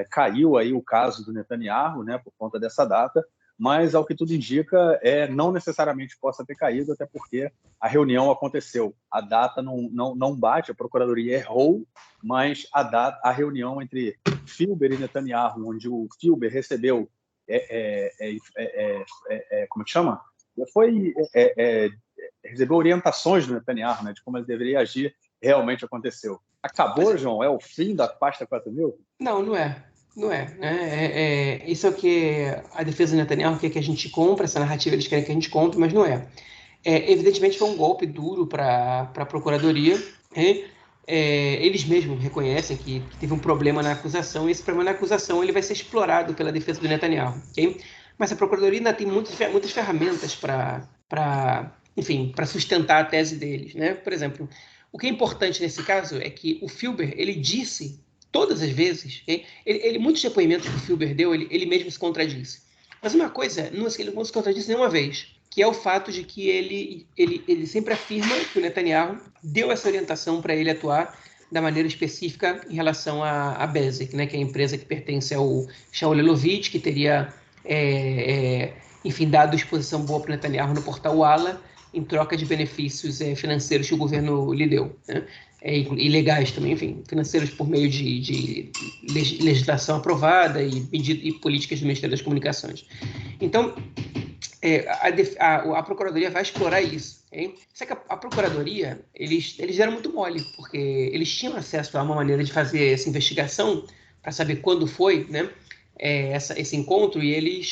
C: caiu aí o caso do Netanyahu, né, por conta dessa data, mas ao que tudo indica, não necessariamente possa ter caído, até porque a reunião aconteceu. A data não bate, a Procuradoria errou, mas a reunião entre Filber e Netanyahu, onde o Filber recebeu, como que chama? Recebeu orientações do Netanyahu, né, de como ele deveria agir, realmente aconteceu. Acabou, João? É o fim da pasta 4000?
B: Não, não é. Não é, né? Isso é o que a defesa do Netanyahu quer que a gente compre, essa narrativa eles querem que a gente compre, mas não é. Evidentemente foi um golpe duro para a Procuradoria. Eles mesmos reconhecem que teve um problema na acusação, e esse problema na acusação ele vai ser explorado pela defesa do Netanyahu. Okay? Mas a Procuradoria ainda tem muitas ferramentas para sustentar a tese deles. Né? Por exemplo, o que é importante nesse caso é que o Filber ele disse todas as vezes, muitos depoimentos que o Filber deu, ele mesmo se contradisse. Mas uma coisa, ele não se contradisse nenhuma vez, que é o fato de que ele sempre afirma que o Netanyahu deu essa orientação para ele atuar da maneira específica em relação à Bezeq, né, que é a empresa que pertence ao Shaul Elovitch, que teria, dado exposição boa para o Netanyahu no portal Walla, em troca de benefícios financeiros que o governo lhe deu, né? E legais também, enfim, financeiros por meio de legislação aprovada e políticas do Ministério das Comunicações. Então, a Procuradoria vai explorar isso. Hein? Só que a Procuradoria, eles deram muito mole, porque eles tinham acesso a uma maneira de fazer essa investigação para saber quando foi, né, esse encontro, e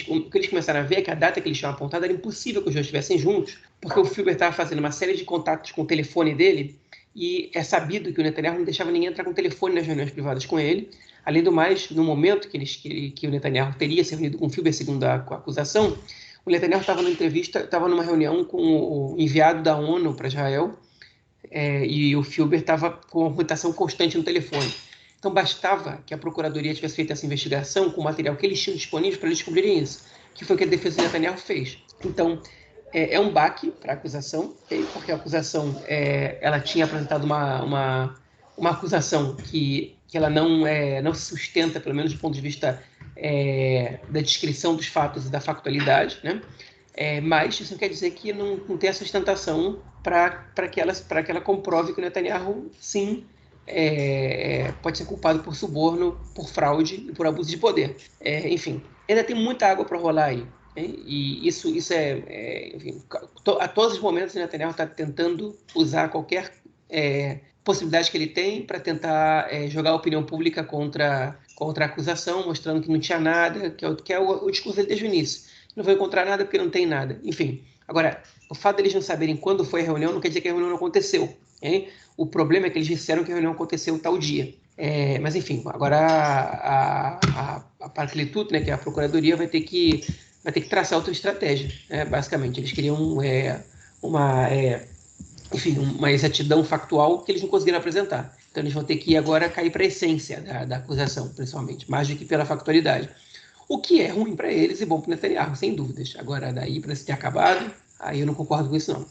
B: o que eles começaram a ver é que a data que eles tinham apontado era impossível que os dois estivessem juntos, porque o Filber estava fazendo uma série de contatos com o telefone dele, e é sabido que o Netanyahu não deixava ninguém entrar com o telefone nas reuniões privadas com ele. Além do mais, no momento que o Netanyahu teria se reunido com o Filber, segundo a acusação, o Netanyahu estava numa reunião com o enviado da ONU para Israel, e o Filber estava com uma rotação constante no telefone. Então, bastava que a Procuradoria tivesse feito essa investigação com o material que eles tinham disponível para eles descobrirem isso, que foi o que a defesa do Netanyahu fez. Então, é um baque para a acusação, porque a acusação ela tinha apresentado uma acusação que ela não se sustenta, pelo menos do ponto de vista da descrição dos fatos e da factualidade, né? Mas isso não quer dizer que não tem a sustentação para que ela comprove que o Netanyahu, sim, pode ser culpado por suborno, por fraude e por abuso de poder. Enfim, ainda tem muita água para rolar aí. E isso enfim, a todos os momentos o Netanyahu está tentando usar qualquer possibilidade que ele tem para tentar jogar a opinião pública contra a acusação, mostrando que não tinha nada, que é o discurso dele desde o início. Não vou encontrar nada porque não tem nada. Enfim, agora, o fato deles não saberem quando foi a reunião não quer dizer que a reunião não aconteceu. Hein? O problema é que eles disseram que a reunião aconteceu tal dia. Mas, enfim, agora a Paracletudo, né, que é a Procuradoria, vai ter que traçar outra estratégia, basicamente. Eles queriam uma exatidão factual que eles não conseguiram apresentar. Então, eles vão ter que agora cair para a essência da acusação, principalmente, mais do que pela factualidade. O que é ruim para eles e bom para o Netanyahu, sem dúvidas. Agora, daí para se ter acabado, aí eu não concordo com isso, não.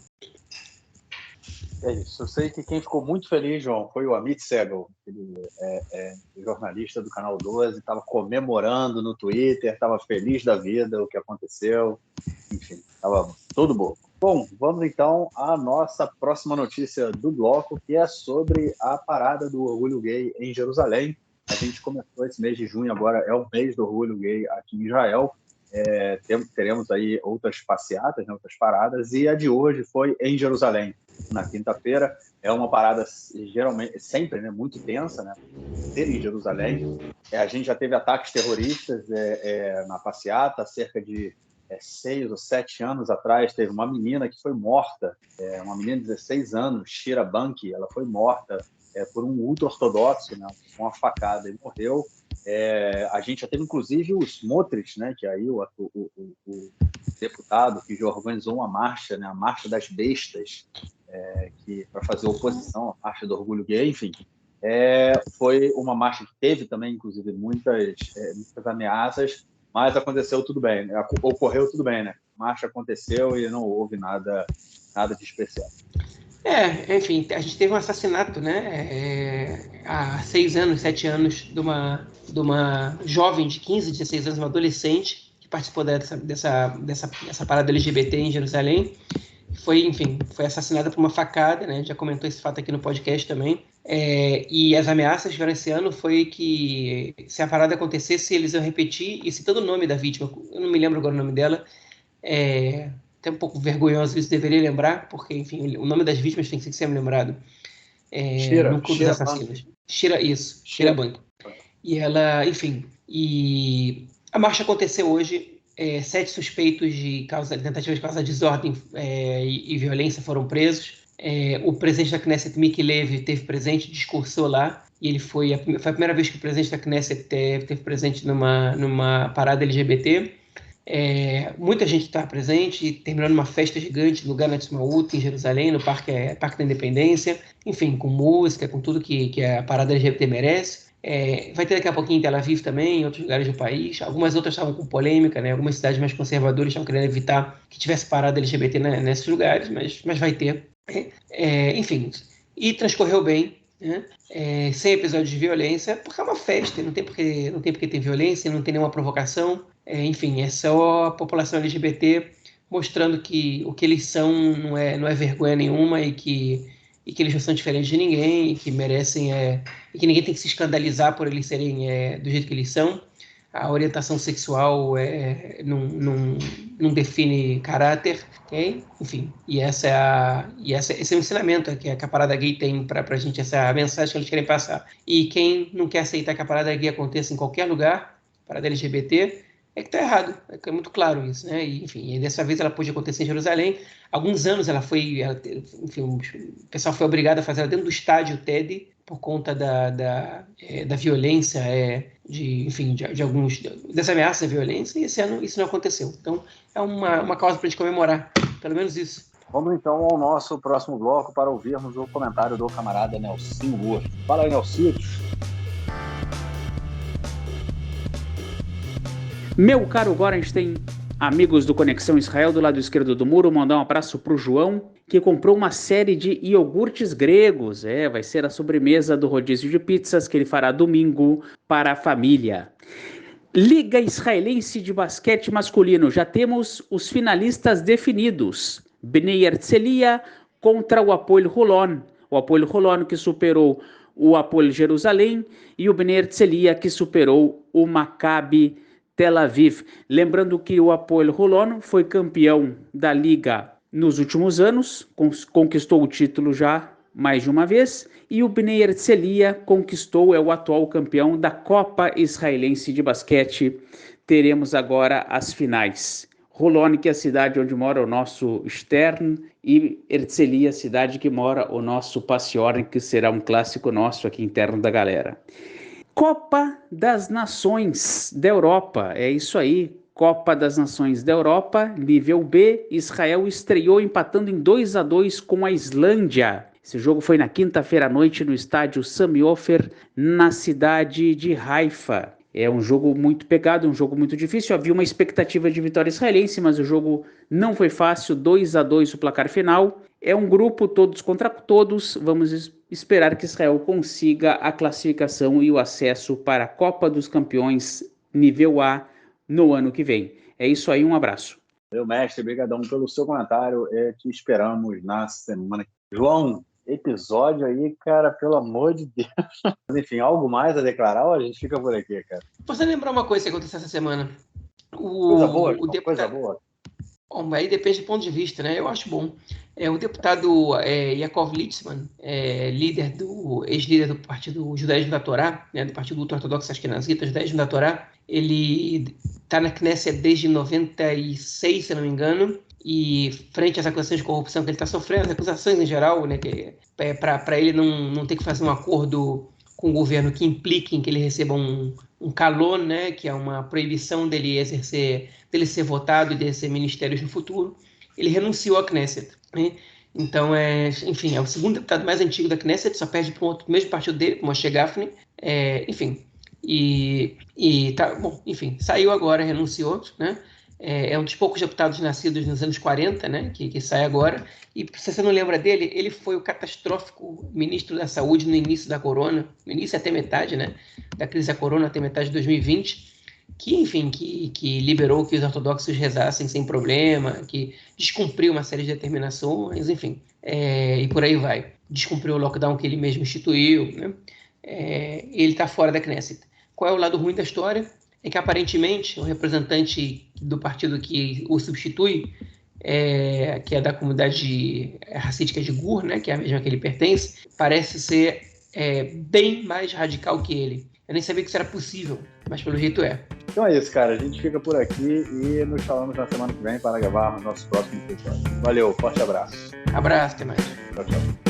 C: É isso. Eu sei que quem ficou muito feliz, João, foi o Amit Segal, ele jornalista do Canal 12, estava comemorando no Twitter, estava feliz da vida, o que aconteceu, enfim, estava tudo bom. Bom, vamos então à nossa próxima notícia do bloco, que é sobre a parada do orgulho gay em Jerusalém. A gente começou esse mês de junho, agora é o mês do orgulho gay aqui em Israel. Teremos aí outras passeatas, né, outras paradas, e a de hoje foi em Jerusalém, na quinta-feira. É uma parada geralmente, sempre, né, muito tensa, né, ser em Jerusalém. A gente já teve ataques terroristas na passeata, cerca de 6 ou 7 anos atrás, teve uma menina que foi morta, uma menina de 16 anos, Shira Banki, ela foi morta por um ultra-ortodoxo, né, com uma facada, e morreu. A gente já teve, inclusive, o Smotrich, né, que aí o deputado que já organizou uma marcha, né, a Marcha das Bestas, para fazer oposição à Marcha do Orgulho Gay, enfim. Foi uma marcha que teve também, inclusive, muitas ameaças, mas aconteceu tudo bem, né? Ocorreu tudo bem, né? A marcha aconteceu e não houve nada de especial.
B: Enfim, a gente teve um assassinato, né? Há 6 anos, 7 anos, de uma jovem de 15, 16 anos, uma adolescente, que participou dessa parada LGBT em Jerusalém. Foi assassinada por uma facada, né? Já comentou esse fato aqui no podcast também. E as ameaças que tiveram esse ano foi que, se a parada acontecesse, eles iam repetir, e citando o nome da vítima, eu não me lembro agora o nome dela, até um pouco vergonhoso isso, deveria lembrar, porque, enfim, o nome das vítimas tem que ser sempre lembrado. No clube dos assassinos. Shira Bank. E ela, enfim, e a marcha aconteceu hoje. 7 suspeitos de tentativa de causar desordem e violência foram presos. O presidente da Knesset, Miki Levy, esteve presente, discursou lá, e ele foi a primeira vez que o presidente da Knesset esteve presente numa parada LGBT. Muita gente estava presente, terminando uma festa gigante no Gan Atzmaut, em Jerusalém, no Parque da Independência, enfim, com música, com tudo que a parada LGBT merece. Vai ter daqui a pouquinho em Tel Aviv também, em outros lugares do país. Algumas outras estavam com polêmica, né? Algumas cidades mais conservadoras estavam querendo evitar que tivesse parada LGBT nesses lugares, mas vai ter. Enfim, e transcorreu bem, né? Sem episódios de violência, porque é uma festa, não tem porque ter violência, não tem nenhuma provocação. Enfim, é só a população LGBT mostrando que o que eles são não é vergonha nenhuma e que eles não são diferentes de ninguém e que merecem, e que ninguém tem que se escandalizar por eles serem do jeito que eles são. A orientação sexual não define caráter, okay? Enfim, esse é o ensinamento que a parada gay tem para a gente, essa é a mensagem que eles querem passar. E quem não quer aceitar que a parada gay aconteça em qualquer lugar, parada LGBT, que está errado, é muito claro isso, né? E, enfim, dessa vez ela pôde acontecer em Jerusalém. Alguns anos enfim, o pessoal foi obrigado a fazer ela dentro do estádio TED por conta da violência, de alguns das ameaças de violência, e esse ano isso não aconteceu. Então é uma causa para a gente comemorar, pelo menos isso.
C: Vamos então ao nosso próximo bloco para ouvirmos o comentário do camarada Nelsinho Wolff. Fala aí, Nelsinho.
D: Meu caro Gorenstein, amigos do Conexão Israel do lado esquerdo do muro, mandar um abraço pro João, que comprou uma série de iogurtes gregos. Vai ser a sobremesa do rodízio de pizzas que ele fará domingo para a família. Liga Israelense de Basquete Masculino, já temos os finalistas definidos. Bnei Herzliya contra o Hapoel Holon. O Hapoel Holon que superou o Hapoel Jerusalém e o Bnei Herzliya que superou o Maccabi Tel Aviv. Lembrando que o Hapoel Holon foi campeão da Liga nos últimos anos, conquistou o título já mais de uma vez, e o Bnei Herzliya é o atual campeão da Copa Israelense de Basquete. Teremos agora as finais. Holon, que é a cidade onde mora o nosso Stern, e Herzliya, a cidade que mora o nosso Passiorn, que será um clássico nosso aqui interno da galera. Copa das Nações da Europa, é isso aí, Copa das Nações da Europa, nível B, Israel estreou empatando em 2-2 com a Islândia. Esse jogo foi na quinta-feira à noite no estádio Sami Ofer, na cidade de Haifa. É um jogo muito pegado, um jogo muito difícil, havia uma expectativa de vitória israelense, mas o jogo não foi fácil, 2-2 o placar final. É um grupo todos contra todos, vamos esperar que Israel consiga a classificação e o acesso para a Copa dos Campeões nível A no ano que vem. É isso aí, um abraço.
C: Meu mestre, brigadão pelo seu comentário, te esperamos na semana. João, episódio aí, cara, pelo amor de Deus. Mas, enfim, algo mais a declarar ou a gente fica por aqui, cara?
B: Você lembrar uma coisa que aconteceu essa semana?
C: Coisa boa.
B: Bom, aí depende do ponto de vista, né? Eu acho bom. O deputado Yaakov Litzman, ex-líder do Partido Judaísmo da Torá, né, do Partido Ultra-Ortodoxo Ashkenazita, Judaísmo da Torá, ele está na Knesset desde 96, se não me engano, e frente às acusações de corrupção que ele está sofrendo, as acusações em geral, né, para ele não ter que fazer um acordo com o governo que implique em que ele receba um calor, né, que é uma proibição dele ser votado e de ser ministérios no futuro, ele renunciou à Knesset, né? Então, enfim, é o segundo deputado mais antigo da Knesset, só perde para outro mesmo partido dele, como Moshe Gafni, enfim, tá, bom, enfim, saiu agora, renunciou, né? É um dos poucos deputados nascidos nos anos 40, né, que sai agora, e se você não lembra dele, ele foi o catastrófico ministro da Saúde no início da corona, no início até metade, né, da crise da corona, até metade de 2020, que liberou que os ortodoxos rezassem sem problema, que descumpriu uma série de determinações, enfim, e por aí vai. Descumpriu o lockdown que ele mesmo instituiu, né? Ele está fora da Knesset. Qual é o lado ruim da história? É que, aparentemente, o representante do partido que o substitui, que é da comunidade racídica de Gur, né, que é a mesma que ele pertence, parece ser bem mais radical que ele. Eu nem sabia que isso era possível, mas pelo jeito é.
C: Então é isso, cara. A gente fica por aqui e nos falamos na semana que vem para gravar o nosso próximo episódio. Valeu, forte abraço.
B: Abraço, até mais.
C: Tchau, tchau.